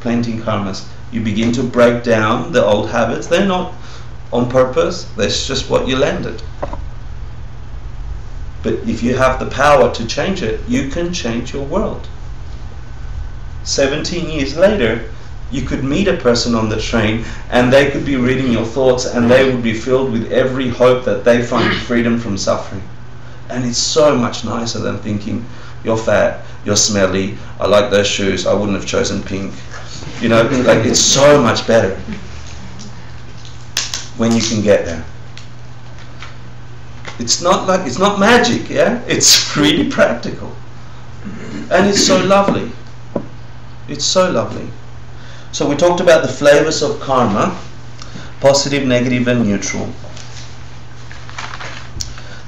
Planting karmas. You begin to break down the old habits. They're not on purpose, that's just what you landed. But if you have the power to change it, you can change your world. 17 years later, you could meet a person on the train and they could be reading your thoughts and they would be filled with every hope that they find freedom from suffering. And it's so much nicer than thinking, you're fat, you're smelly, I like those shoes, I wouldn't have chosen pink. You know, like, it's so much better when you can get there. It's not magic, yeah? It's really practical. And it's so lovely. It's so lovely. So we talked about the flavors of karma: positive, negative, and neutral.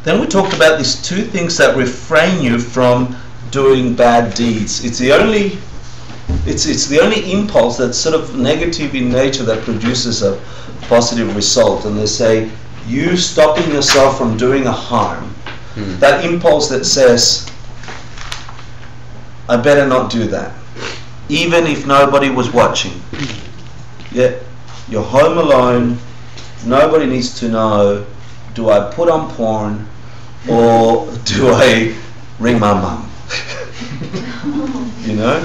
Then we talked about these two things that refrain you from doing bad deeds. It's the only impulse that's sort of negative in nature that produces a positive result. And they say, you stopping yourself from doing a harm. That impulse that says, I better not do that, even if nobody was watching. Yet you're home alone, nobody needs to know. Do I put on porn or do I ring my mum? You know?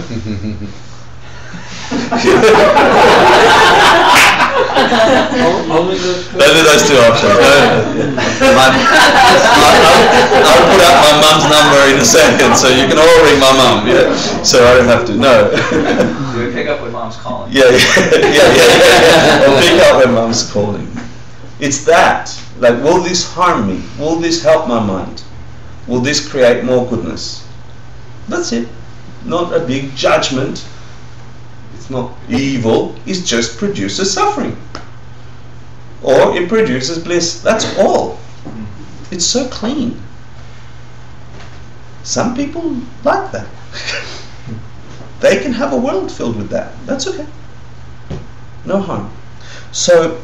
Those are those two options. I'll put out my mum's number in a second, so you can all ring my mum. Yeah, so I don't have to. No. Do we pick up when mom's calling? Yeah. I'll pick up when mum's calling. It's that. Like, will this harm me? Will this help my mind? Will this create more goodness? That's it. Not a big judgment. It's not evil. It just produces suffering. Or it produces bliss. That's all. It's so clean. Some people like that. They can have a world filled with that. That's okay. No harm. So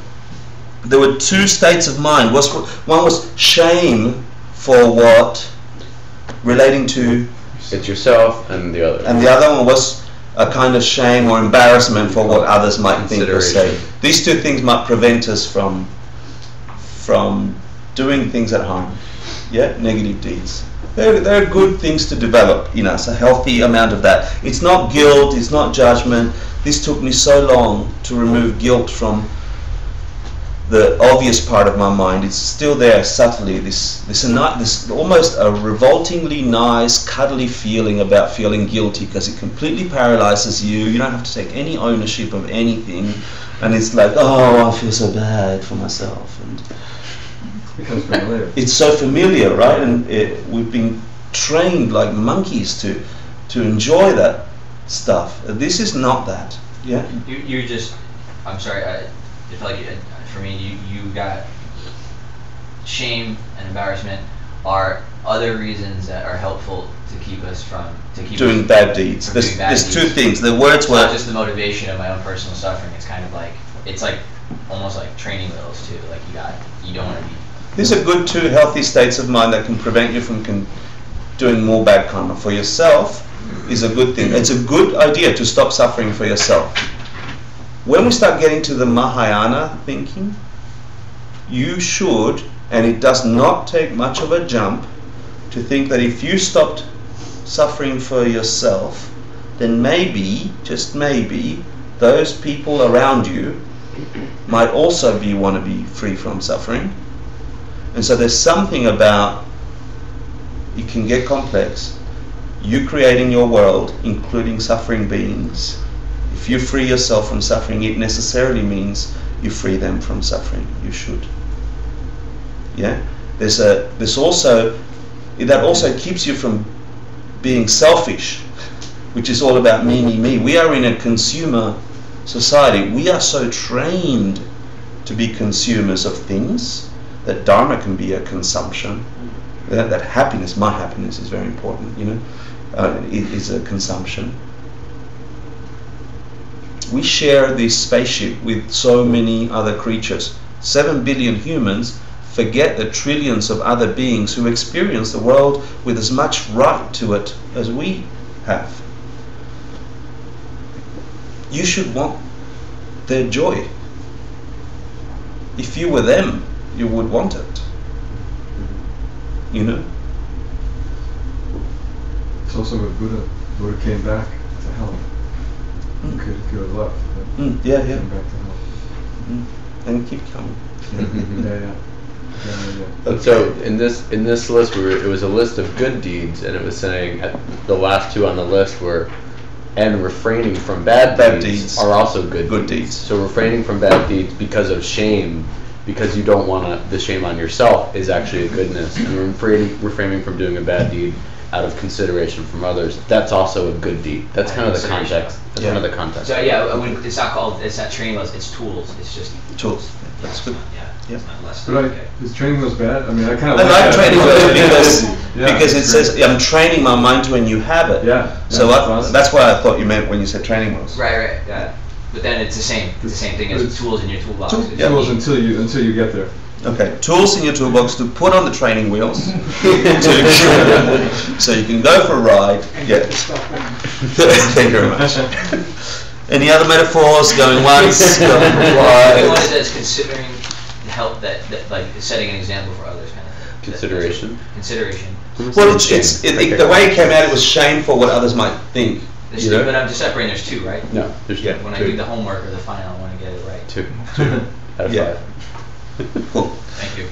there were two states of mind. One was shame for what? Relating to... It's yourself, and the other. And the other one was a kind of shame or embarrassment for what others might think or say. These two things might prevent us from doing things that harm. Yeah, negative deeds. They're good things to develop in us, a healthy amount of that. It's not guilt, it's not judgment. This took me so long to remove guilt from the obvious part of my mind. It's still there subtly, this almost a revoltingly nice, cuddly feeling about feeling guilty, because it completely paralyzes you. You don't have to take any ownership of anything, and it's like, oh, I feel so bad for myself. And becomes familiar. It's so familiar, right? And we've been trained like monkeys to enjoy that stuff. This is not that. Yeah. You're just. I'm sorry. I feel like for me, you got shame and embarrassment are other reasons that are helpful to keep us from doing bad deeds. There's two things. The words were not just the motivation of my own personal suffering. It's kind of like almost like training wheels too. Like you don't want to be. These are good, two healthy states of mind that can prevent you from doing more bad karma. For yourself is a good thing. It's a good idea to stop suffering for yourself. When we start getting to the Mahayana thinking, you should, and it does not take much of a jump, to think that if you stopped suffering for yourself, then maybe, just maybe, those people around you might also want to be free from suffering. And so there's something about, it can get complex, you creating your world, including suffering beings. If you free yourself from suffering, it necessarily means you free them from suffering. You should. Yeah? That also keeps you from being selfish, which is all about me. We are in a consumer society. We are so trained to be consumers of things that Dharma can be a consumption. That happiness, my happiness, is very important. It is a consumption. We share this spaceship with so many other creatures. 7 billion humans forget the trillions of other beings who experience the world with as much right to it as we have. You should want their joy. if you were them, you would want it. You know? It's also with Buddha. Buddha came back to help. He could have left, but Yeah, came back to help. And keep coming. Yeah. And so in this list, it was a list of good deeds, and it was saying the last two on the list were, and refraining from bad deeds are also good deeds. So refraining from bad deeds because of shame, because you don't want the shame on yourself, is actually a goodness. And refraining from doing a bad deed out of consideration from others, that's also a good deed. That's kind of the context. That's kind of the context. So yeah, it's not training wheels, it's tools. It's just Tools. That's good. Yeah. It's not less. But Okay. is training wheels bad? I mean, I kind of I like training wheels Yeah, because it it's says great. I'm training my mind to a new habit. Yeah. So that's awesome. that's what I thought you meant when you said training wheels. Right. Yeah. But then it's the same thing as tools in your toolbox. Tools It's- until you get there. Okay, tools in your toolbox to put on the training wheels, so you can go for a ride. Yeah. Thank you very much. Any other metaphors? Going once, going I twice. wanted that's considering the help that like setting an example for others kind of thing. Consideration. Consideration. Well, the way it came out, it was shame for what others might think. There's You two, know? but I'm just separating. There's two, right? No, there's When I do the homework or the final, I want to get it right. two out of Yeah. five. Cool. Thank you.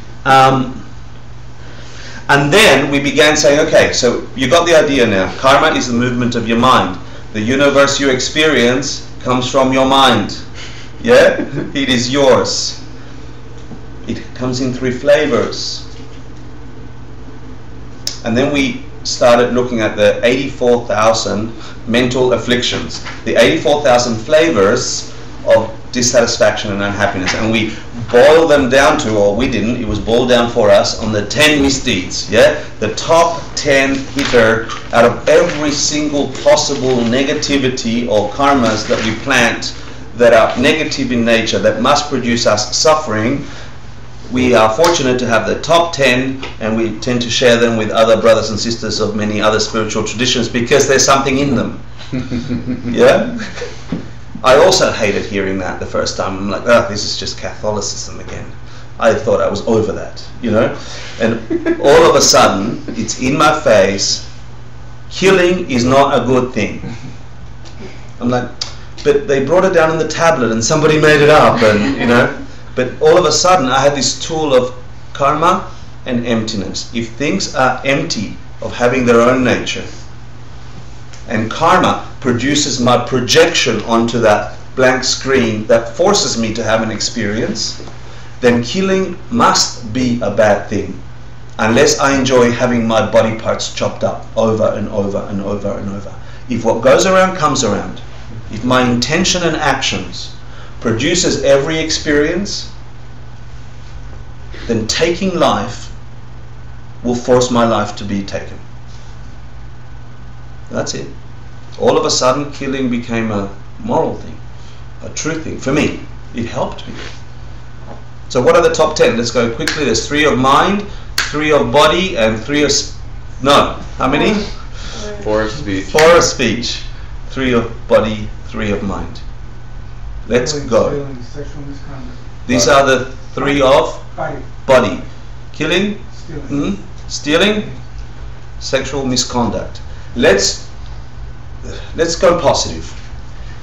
And then we began saying, okay, so you got the idea now. Karma is the movement of your mind. The universe you experience comes from your mind. Yeah? It is yours. It comes in 3 flavors. And then we started looking at the 84,000 mental afflictions, the 84,000 flavors of dissatisfaction and unhappiness, and we boiled them down to, or we didn't, it was boiled down for us on the 10 misdeeds, yeah? The top 10 hitter out of every single possible negativity or karmas that we plant that are negative in nature, that must produce us suffering. We are fortunate to have the top 10, and we tend to share them with other brothers and sisters of many other spiritual traditions because there's something in them. Yeah? I also hated hearing that the first time. I'm like, oh, this is just Catholicism again. I thought I was over that, you know? And all of a sudden, it's in my face, killing is not a good thing. I'm like, but they brought it down in the tablet and somebody made it up, and you know? But all of a sudden, I had this tool of karma and emptiness. If things are empty of having their own nature, and karma produces my projection onto that blank screen that forces me to have an experience, then killing must be a bad thing, unless I enjoy having my body parts chopped up over and over and over and over. If what goes around comes around, if my intention and actions produces every experience, then taking life will force my life to be taken. That's it. All of a sudden, killing became a moral thing, a true thing. For me, it helped me. So what are the top 10? Let's go quickly. There's 3 of mind, 3 of body, and 3 of... No, how many? 4 of speech. 4 of speech, 3 of body, 3 of mind. Let's go. Stealing, sexual misconduct. These are the 3 of Body. killing, Stealing. stealing, sexual misconduct. Let's go positive.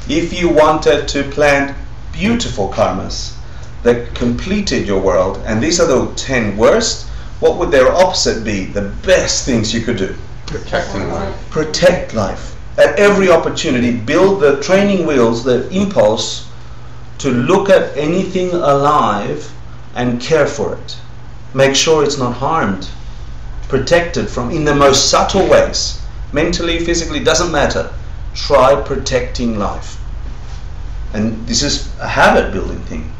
If you wanted to plant beautiful karmas that completed your world, and these are the 10 worst, what would their opposite be? The best things you could do. Protecting life. Protect life. At every opportunity, build the training wheels, the impulse to look at anything alive and care for it. Make sure it's not harmed. Protect it from, in the most subtle ways. Mentally, physically, doesn't matter. Try protecting life. And this is a habit building thing.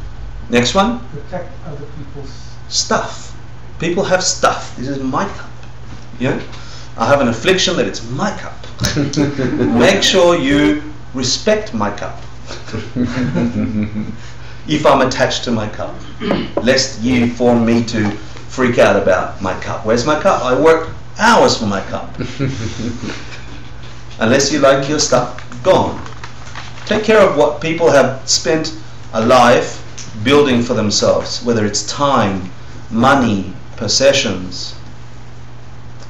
Next one. Protect other people's Stuff. People have stuff. This is my cup. Yeah? I have an affliction that it's my cup. Make sure you respect my cup. If I'm attached to my cup, lest you form me to freak out about my cup. Where's my cup? I work hours for my cup. Unless you like your stuff gone. Take care of what people have spent a life building for themselves, whether it's time, money, possessions,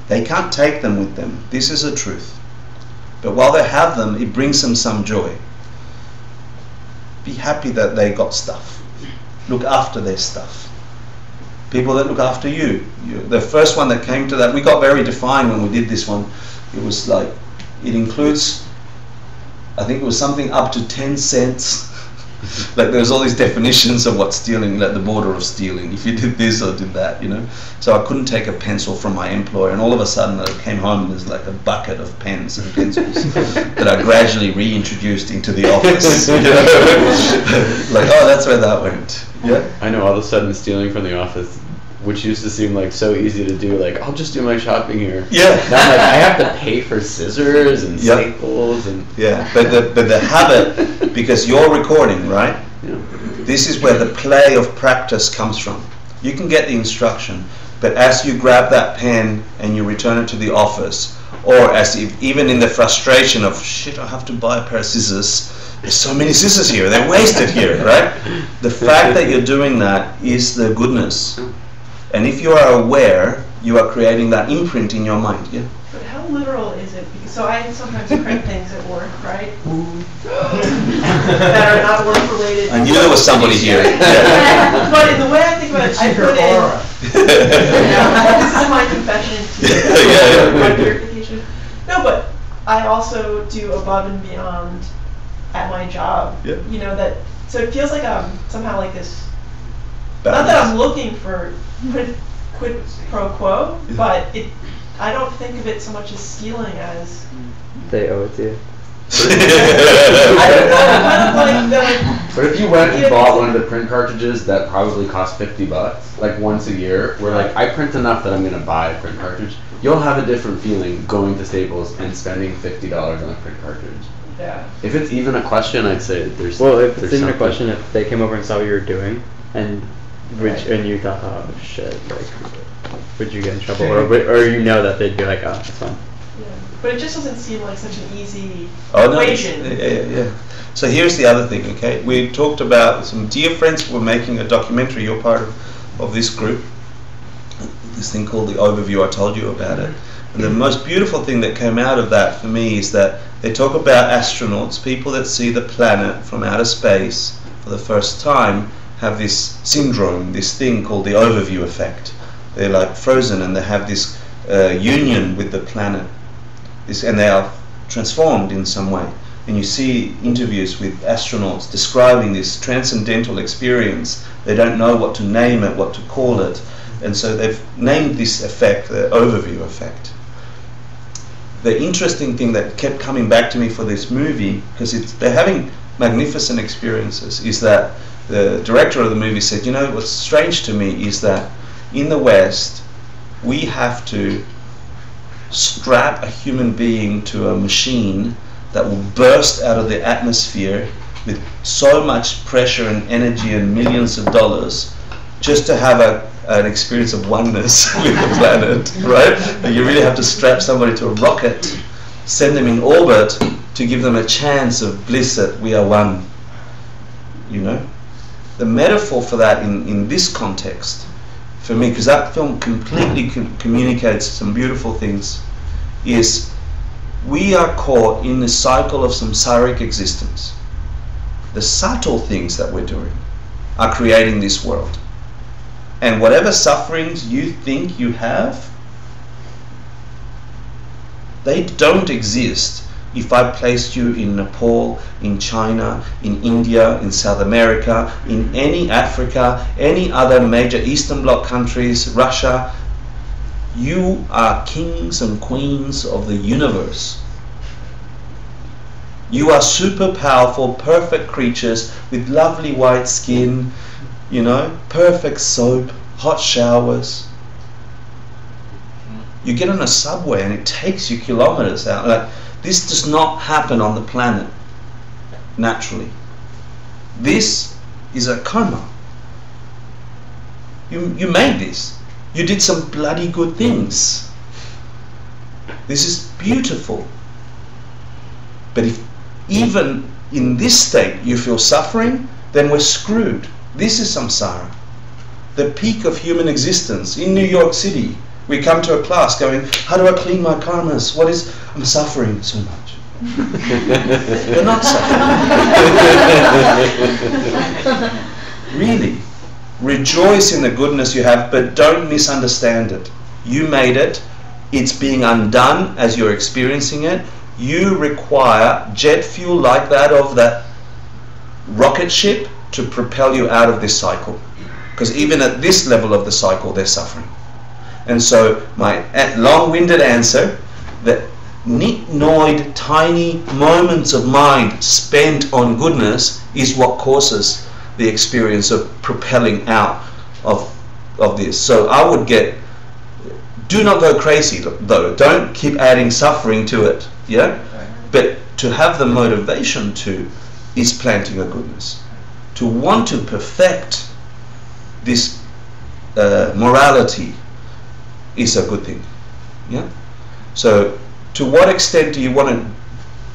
they can't take them with them. This is a truth. But while they have them, it brings them some joy. Be happy that they got stuff. Look after their stuff. People that look after you. The first one that came to that, we got very defined when we did this one. It was like, it includes, I think it was something up to 10 cents. Like there's all these definitions of what stealing, like the border of stealing, if you did this or did that, you know. So I couldn't take a pencil from my employer, and all of a sudden I came home and there's like a bucket of pens and pencils that I gradually reintroduced into the office. You know? Like, oh, that's where that went. Yeah. I know, all of a sudden stealing from the office, which used to seem like so easy to do, like I'll just do my shopping here. Yeah. Now I'm like, I have to pay for scissors and staples and. Yeah, but the habit, because you're recording, right? Yeah. This is where the play of practice comes from. You can get the instruction, but as you grab that pen and you return it to the office, or as if even in the frustration of shit, I have to buy a pair of scissors. There's so many scissors here, they're wasted here, right? The fact that you're doing that is the goodness. And if you are aware, you are creating that imprint in your mind. Yeah. But how literal is it? Because, so I sometimes print things at work, right? That are not work related. I knew there was somebody here. But in the way I think about it, I put in. This is my confession to my purification. No, but I also do above and beyond at my job. Yeah. You know that. So it feels like I'm somehow like this. Balance. Not that I'm looking for quid pro quo, but I don't think of it so much as stealing as They owe it to you. I don't know, kind of like But if you went and bought one of the print cartridges that probably cost $50, like once a year, where like I print enough that I'm gonna buy a print cartridge, you'll have a different feeling going to Staples and spending $50 on a print cartridge. yeah. If it's even a question, I'd say there's. Well, if it's there's even a something. question, if they came over and saw what you were doing, and and you thought, oh shit, like, would you get in trouble, or you know that they'd be like, oh, it's fine. Yeah. But it just doesn't seem like such an easy Oh, no. equation. Yeah. So here's the other thing, okay? We talked about some dear friends who were making a documentary. You're part of this group. This thing called The Overview, I told you about it. And the most beautiful thing that came out of that for me is that they talk about astronauts, people that see the planet from outer space for the first time, have this syndrome, this thing called the overview effect. They're like frozen and they have this union with the planet. And they are transformed in some way. And you see interviews with astronauts describing this transcendental experience. They don't know what to name it, what to call it. And so they've named this effect the overview effect. The interesting thing that kept coming back to me for this movie, because they're having magnificent experiences, is that the director of the movie said, you know, what's strange to me is that in the West, we have to strap a human being to a machine that will burst out of the atmosphere with so much pressure and energy and millions of dollars just to have an experience of oneness with the planet, right? And you really have to strap somebody to a rocket, send them in orbit to give them a chance of bliss that we are one, you know? The metaphor for that in this context, for me, because that film completely communicates some beautiful things, is we are caught in the cycle of samsaric existence. The subtle things that we're doing are creating this world. And whatever sufferings you think you have, they don't exist if I placed you in Nepal, in China, in India, in South America, in any Africa, any other major Eastern Bloc countries, Russia. You are kings and queens of the universe. You are super powerful, perfect creatures with lovely white skin, you know, perfect soap, hot showers. You get on a subway and it takes you kilometers out. Like, this does not happen on the planet naturally. This is a karma. You made this. You did some bloody good things. This is beautiful. But if even in this state you feel suffering, then we're screwed. This is samsara, the peak of human existence. In New York City, we come to a class going, how do I clean my karmas? I'm suffering so much. You're not suffering. Really. Rejoice in the goodness you have, but don't misunderstand it. You made it. It's being undone as you're experiencing it. You require jet fuel like that of that rocket ship to propel you out of this cycle. Because even at this level of the cycle, they're suffering. And so my long-winded answer, that nitnoid, tiny moments of mind spent on goodness is what causes the experience of propelling out of this. So I would do not go crazy though. Don't keep adding suffering to it. Yeah? But to have the motivation is planting a goodness. To want to perfect this morality is a good thing. Yeah? So to what extent do you want to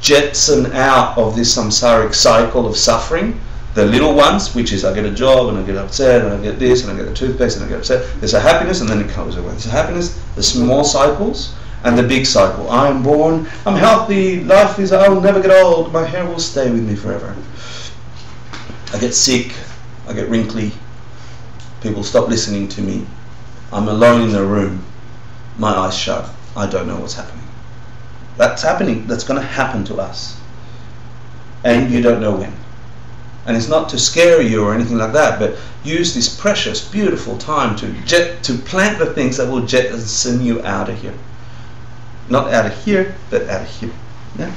jetson out of this samsaric cycle of suffering? The little ones, which is I get a job and I get upset and I get this and I get a toothpaste and I get upset. There's a happiness and then it goes away. There's a happiness, the small cycles, and the big cycle. I am born, I'm healthy, life is, I will never get old, my hair will stay with me forever. I get sick, I get wrinkly, people stop listening to me, I'm alone in the room, my eyes shut, I don't know what's happening. That's happening, that's going to happen to us. And you don't know when. And it's not to scare you or anything like that, but use this precious, beautiful time to plant the things that will jettison you out of here. Not out of here, but out of here. Yeah?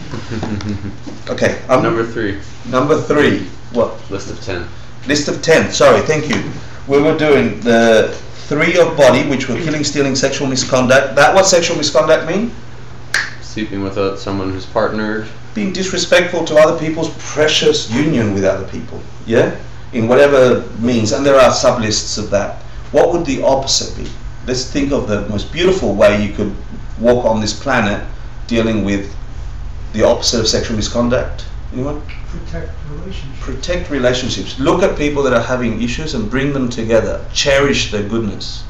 Okay. Number 3. Number 3. What? List of 10. List of 10. Sorry, thank you. We were doing the 3 of body, which were killing, stealing, sexual misconduct. What sexual misconduct mean? Sleeping with someone who's partnered. Being disrespectful to other people's precious union with other people, yeah? In whatever means, and there are sub-lists of that. What would the opposite be? Let's think of the most beautiful way you could walk on this planet dealing with the opposite of sexual misconduct. Anyone? Protect relationships. Protect relationships. Look at people that are having issues and bring them together. Cherish their goodness.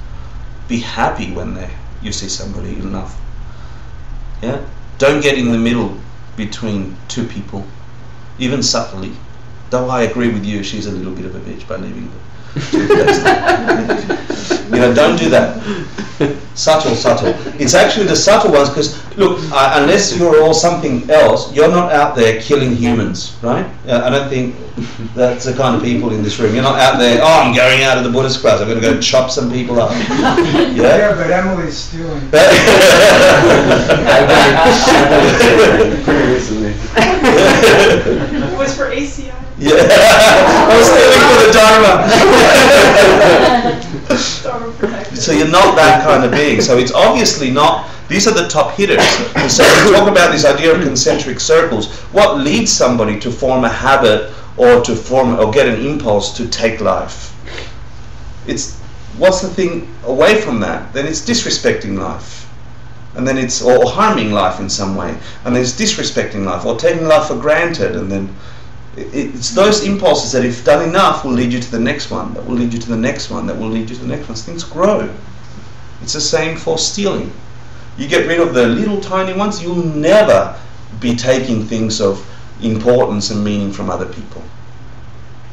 Be happy when you see somebody in love. Yeah? Don't get in the middle between two people, even subtly. Though I agree with you, she's a little bit of a bitch by leaving the don't do that. Subtle. It's actually the subtle ones, because look, unless you're all something else, you're not out there killing humans, right? I don't think that's the kind of people in this room. You're not out there, I'm going out of the Buddhist class, I'm going to go chop some people up. Yeah, but Emily's stealing. Pretty recently. It was for ACI. Yeah, I was stealing for the Dharma. So you're not that kind of being. So it's obviously not. These are the top hitters. And so we talk about this idea of concentric circles. What leads somebody to form a habit or to get an impulse to take life? What's the thing away from that? Then it's disrespecting life, and then it's or harming life in some way, and then it's disrespecting life or taking life for granted, and then. It's those impulses that, if done enough, will lead you to the next one, that will lead you to the next one, that will lead you to the next one. Things grow. It's the same for stealing. You get rid of the little tiny ones, you'll never be taking things of importance and meaning from other people.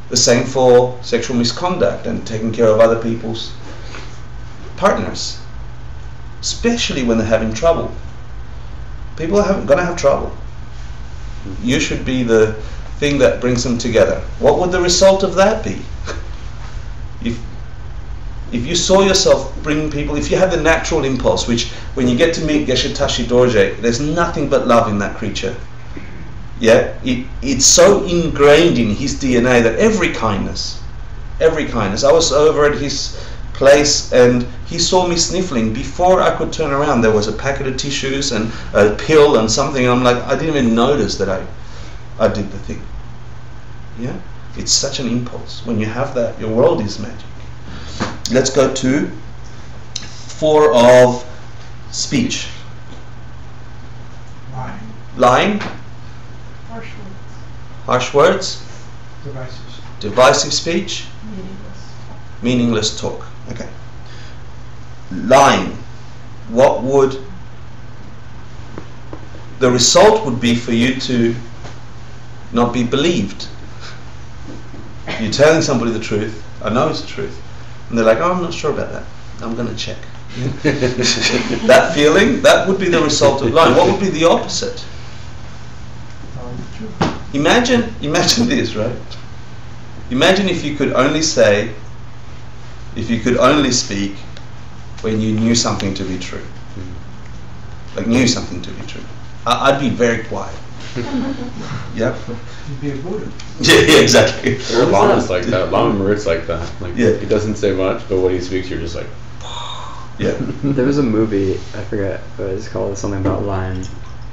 The same for sexual misconduct and taking care of other people's partners, especially when they're having trouble. People are going to have trouble. You should be the thing that brings them together. What would the result of that be? If you saw yourself bringing people, if you had the natural impulse, which when you get to meet Geshe Tashi Dorje, there's nothing but love in that creature. Yeah, it's so ingrained in his DNA that every kindness. I was over at his place and he saw me sniffling. Before I could turn around, there was a packet of tissues and a pill and something. I'm like, I didn't even notice that I did the thing. Yeah, it's such an impulse. When you have that, your world is magic. Let's go to 4 of speech. Lying. Lying. Harsh words. Harsh words. Divisive speech. Meaningless talk. Okay. Lying. What would the result would be for you to not be believed? You're telling somebody the truth. I know it's the truth. And they're like, oh, I'm not sure about that. I'm going to check. That feeling, that would be the result of lying. What would be the opposite? Imagine this, right? Imagine if you could only say, if you could only speak when you knew something to be true. Like knew something to be true. I'd be very quiet. Yeah. You'd be a Buddha. Yeah, exactly. Or Lama's like that. Lama Marut's like that. Like, yeah. He doesn't say much, but when he speaks, you're just like. Yeah. There was a movie, I forget, but it's called something about lying,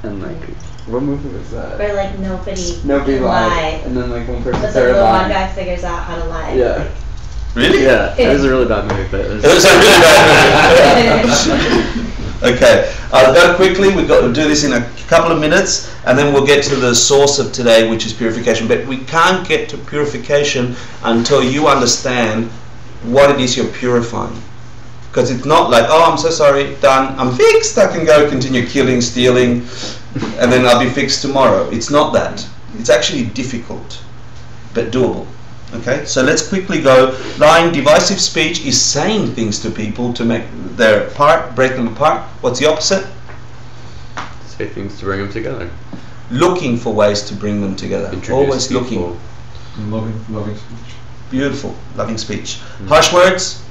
and like, what movie was that? Where like nobody lied, lie. and then like one person But then started the one lying. guy figures out how to lie. Yeah. Really? Yeah. It was a really bad movie, but It was a really bad movie. Okay, I'll go quickly. We'll do this in a couple of minutes, and then we'll get to the source of today, which is purification. But we can't get to purification until you understand what it is you're purifying. Because it's not like, oh, I'm so sorry, done, I'm fixed, I can go continue killing, stealing, and then I'll be fixed tomorrow. It's not that. It's actually difficult, but doable. Okay, so let's quickly go. Lying, divisive speech is saying things to people to make their apart, break them apart. What's the opposite? Say things to bring them together. Looking for ways to bring them together. Introduce Always people. looking. And loving speech. Beautiful, loving speech. Harsh words?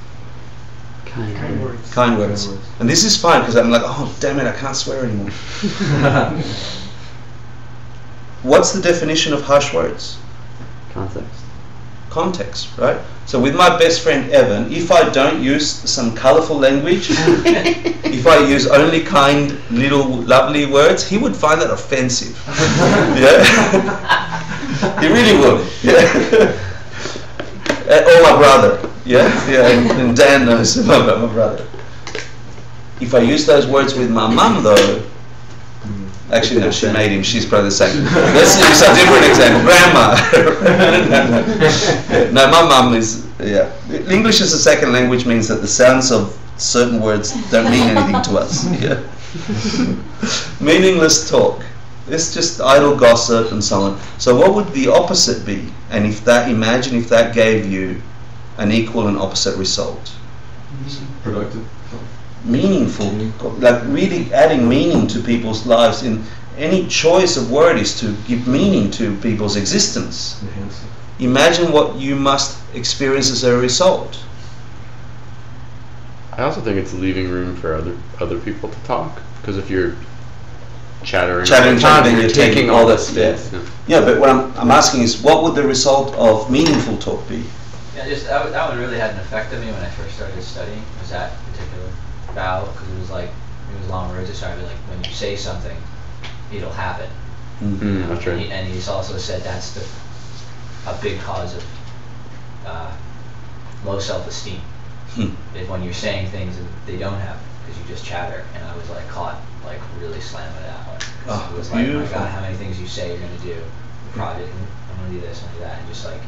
kind words. Kind words. And this is fine because I'm like, oh, damn it, I can't swear anymore. What's the definition of harsh words? Context. Context, right? So with my best friend Evan, if I don't use some colorful language, if I use only kind, little, lovely words, he would find that offensive. Yeah, he really would. Yeah. Or my brother. Yeah, and Dan knows about my brother. If I use those words with my mum, though. Actually, no, she made him. She's probably the same. Let's use a different example. Grandma. No, my mum is, yeah. English as a second language means that the sounds of certain words don't mean anything to us. Yeah. Meaningless talk. It's just idle gossip and so on. So what would the opposite be? And imagine if that gave you an equal and opposite result. Productive. Meaningful, like really adding meaning to people's lives. In any choice of word is to give meaning to people's existence. Enhancing. Imagine what you must experience as a result. I also think it's leaving room for other people to talk, because if you're chattering, then you're taking all that space. Yeah, but what I'm asking is, what would the result of meaningful talk be? Yeah, just that one really had an effect on me when I first started studying. Was that particular vow, because it was long words. It started like, when you say something, it'll happen. Mm-hmm. That's right. And he's also said that's a big cause of low self-esteem. If when you're saying things and they don't happen because you just chatter. And I was like caught like really slamming that one. It was like, beautiful. oh my God, how many things you say you're gonna do? Project, I'm gonna do this, I'm gonna do that, and just like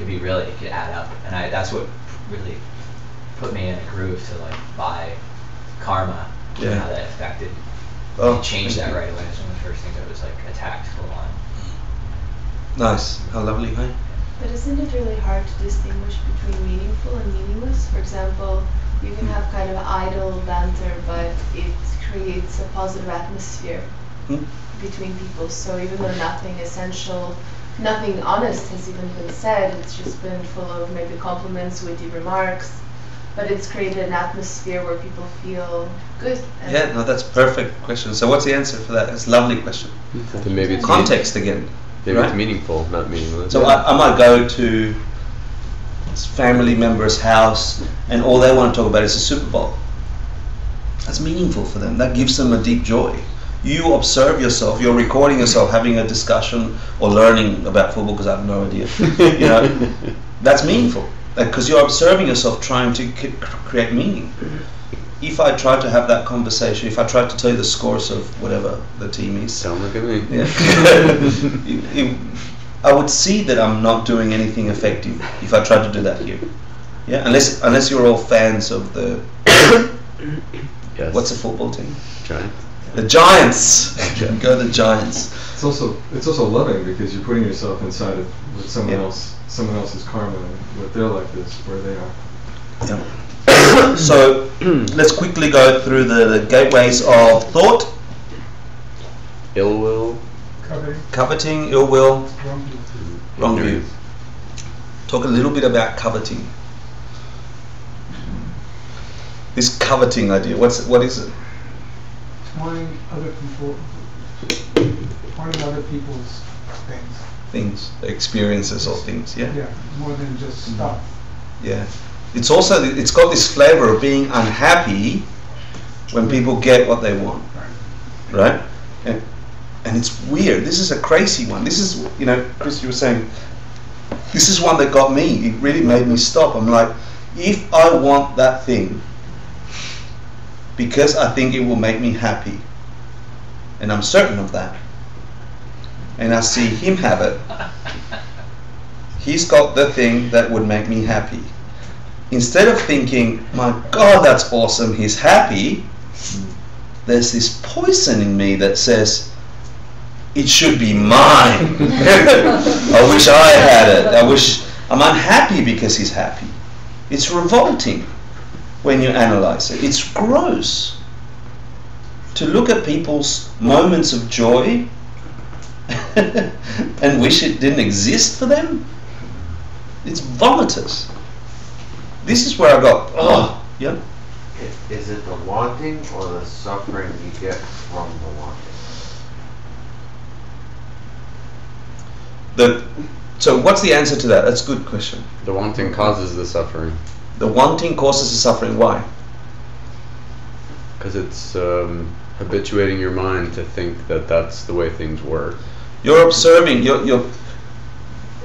it could add up. And that's what really put me in a groove to like buy Karma, and how that affected, changed that right away. It's one of the first things that was like attacked full on. Nice, how lovely, right? But isn't it really hard to distinguish between meaningful and meaningless? For example, you can have kind of idle banter, but it creates a positive atmosphere between people. So even though nothing essential, nothing honest has even been said, it's just been full of maybe compliments, witty remarks, but it's created an atmosphere where people feel good. Yeah, no, that's a perfect question. So what's the answer for that? It's a lovely question. So maybe it's Context again. Maybe right? it's meaningful, not meaningless. So I might go to a family member's house and all they want to talk about is the Super Bowl. That's meaningful for them. That gives them a deep joy. You observe yourself, you're recording yourself having a discussion or learning about football, because I have no idea. You know, that's meaningful because you're observing yourself trying to create meaning. If I tried to have that conversation, if I tried to tell you the scores of whatever the team is, Don't look at me. yeah, I would see that I'm not doing anything effective if I tried to do that here. Yeah, unless you're all fans of the Yes. what's the football team? Giant. The Giants. Go the Giants. It's also loving because you're putting yourself inside of what someone else's karma and what their life is, where they are. Yeah. So let's quickly go through the gateways of thought. Ill will. Coveting, ill will, Wrong view. wrong view. Talk a little bit about coveting. This coveting idea, what is it? Wanting other people's things. Things, experiences or things, yeah? Yeah, more than just stuff. Yeah. It's also, it's got this flavor of being unhappy when people get what they want, right? And it's weird. This is a crazy one. This is, you know, Chris, you were saying, this is one that got me. It really made me stop. I'm like, if I want that thing because I think it will make me happy, and I'm certain of that, and I see him have it, he's got the thing that would make me happy. Instead of thinking, my God, that's awesome, he's happy, there's this poison in me that says, it should be mine. I wish I had it. I'm unhappy because he's happy. It's revolting when you analyze it. It's gross to look at people's moments of joy and wish it didn't exist for them. It's vomitous. This is where I got, oh, yeah. Is it the wanting or the suffering you get from the wanting? So what's the answer to that? That's a good question. The wanting causes the suffering. The wanting causes the suffering. Why? Because it's habituating your mind to think that that's the way things work. You're observing. You're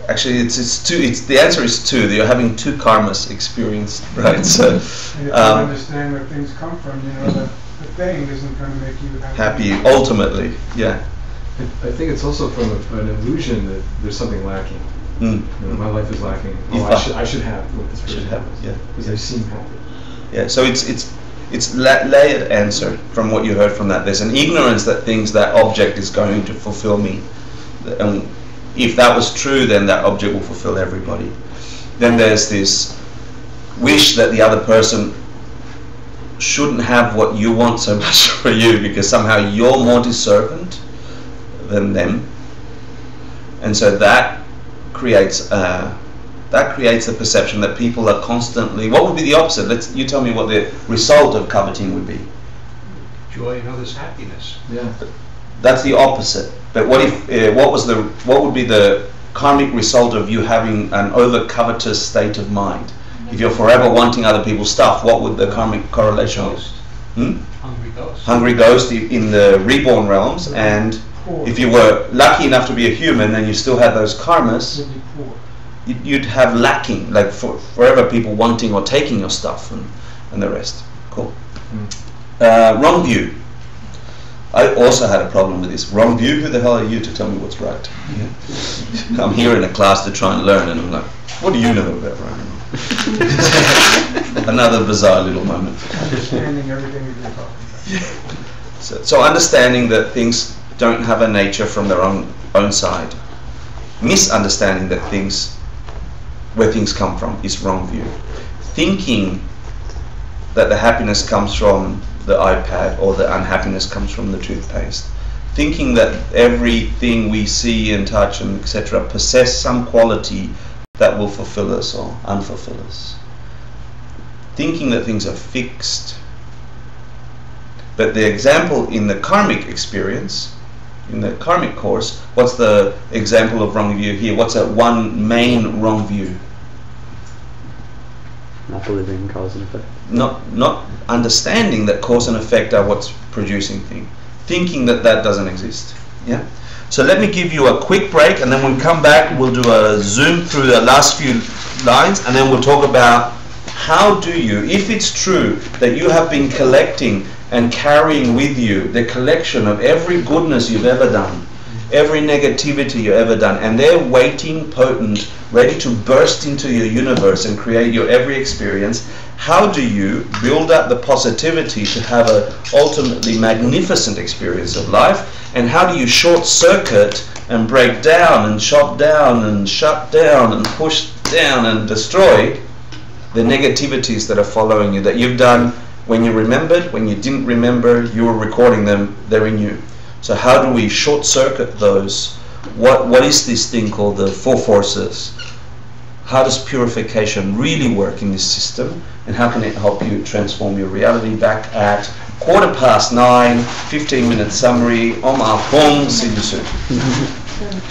actually it's two. The answer is two. You're having two karmas experienced, right? So And if you understand where things come from, you know that the thing isn't going to make you happy. happy ultimately, yeah. I think it's also from an illusion that there's something lacking. Mm. You know, my life is lacking. If I should have what this person have, has. yeah. Because they seem happy. Yeah, so it's layered answer from what you heard from that. There's an ignorance that thinks that object is going to fulfill me. And if that was true, then that object will fulfill everybody. Then there's this wish that the other person shouldn't have what you want so much for you, because somehow you're more deserving than them. And so that creates a perception that people are constantly. What would be the opposite? You tell me what the result of coveting would be. Joy in others' happiness. Yeah. That's the opposite. But what if? What would be the karmic result of you having an over covetous state of mind? If you're forever wanting other people's stuff, what would the karmic correlation be? Hungry ghost. Hungry ghost in the reborn realms, and if you were lucky enough to be a human and you still had those karmas, you'd have lacking, like forever people wanting or taking your stuff and the rest. Cool. Wrong view. I also had a problem with this. Wrong view? Who the hell are you to tell me what's right? Yeah. I'm here in a class to try and learn, and I'm like, what do you know about right now? Another bizarre little moment. Understanding everything that you're talking about. So understanding that things don't have a nature from their own side. Misunderstanding that where things come from is wrong view. Thinking that the happiness comes from the iPad or the unhappiness comes from the toothpaste. Thinking that everything we see and touch and etc. possess some quality that will fulfill us or unfulfill us. Thinking that things are fixed. But the example in the karmic experience, in the karmic course, what's the example of wrong view here? What's that one main wrong view? Not believing in cause and effect. Not understanding that cause and effect are what's producing thing. Thinking that doesn't exist. Yeah. So let me give you a quick break, and then when we come back, we'll do a zoom through the last few lines, and then we'll talk about how do you, if it's true that you have been collecting and carrying with you the collection of every goodness you've ever done, every negativity you've ever done, and they're waiting, potent, ready to burst into your universe and create your every experience. How do you build up the positivity to have an ultimately magnificent experience of life? And how do you short circuit and break down and chop down and shut down and push down and destroy the negativities that are following you, that you've done when you remembered, when you didn't remember, you were recording them, they're in you. So how do we short circuit those? What is this thing called the four forces? How does purification really work in this system, and how can it help you transform your reality? Back at 9:15, 15-minute summary. Om Apom. See you soon.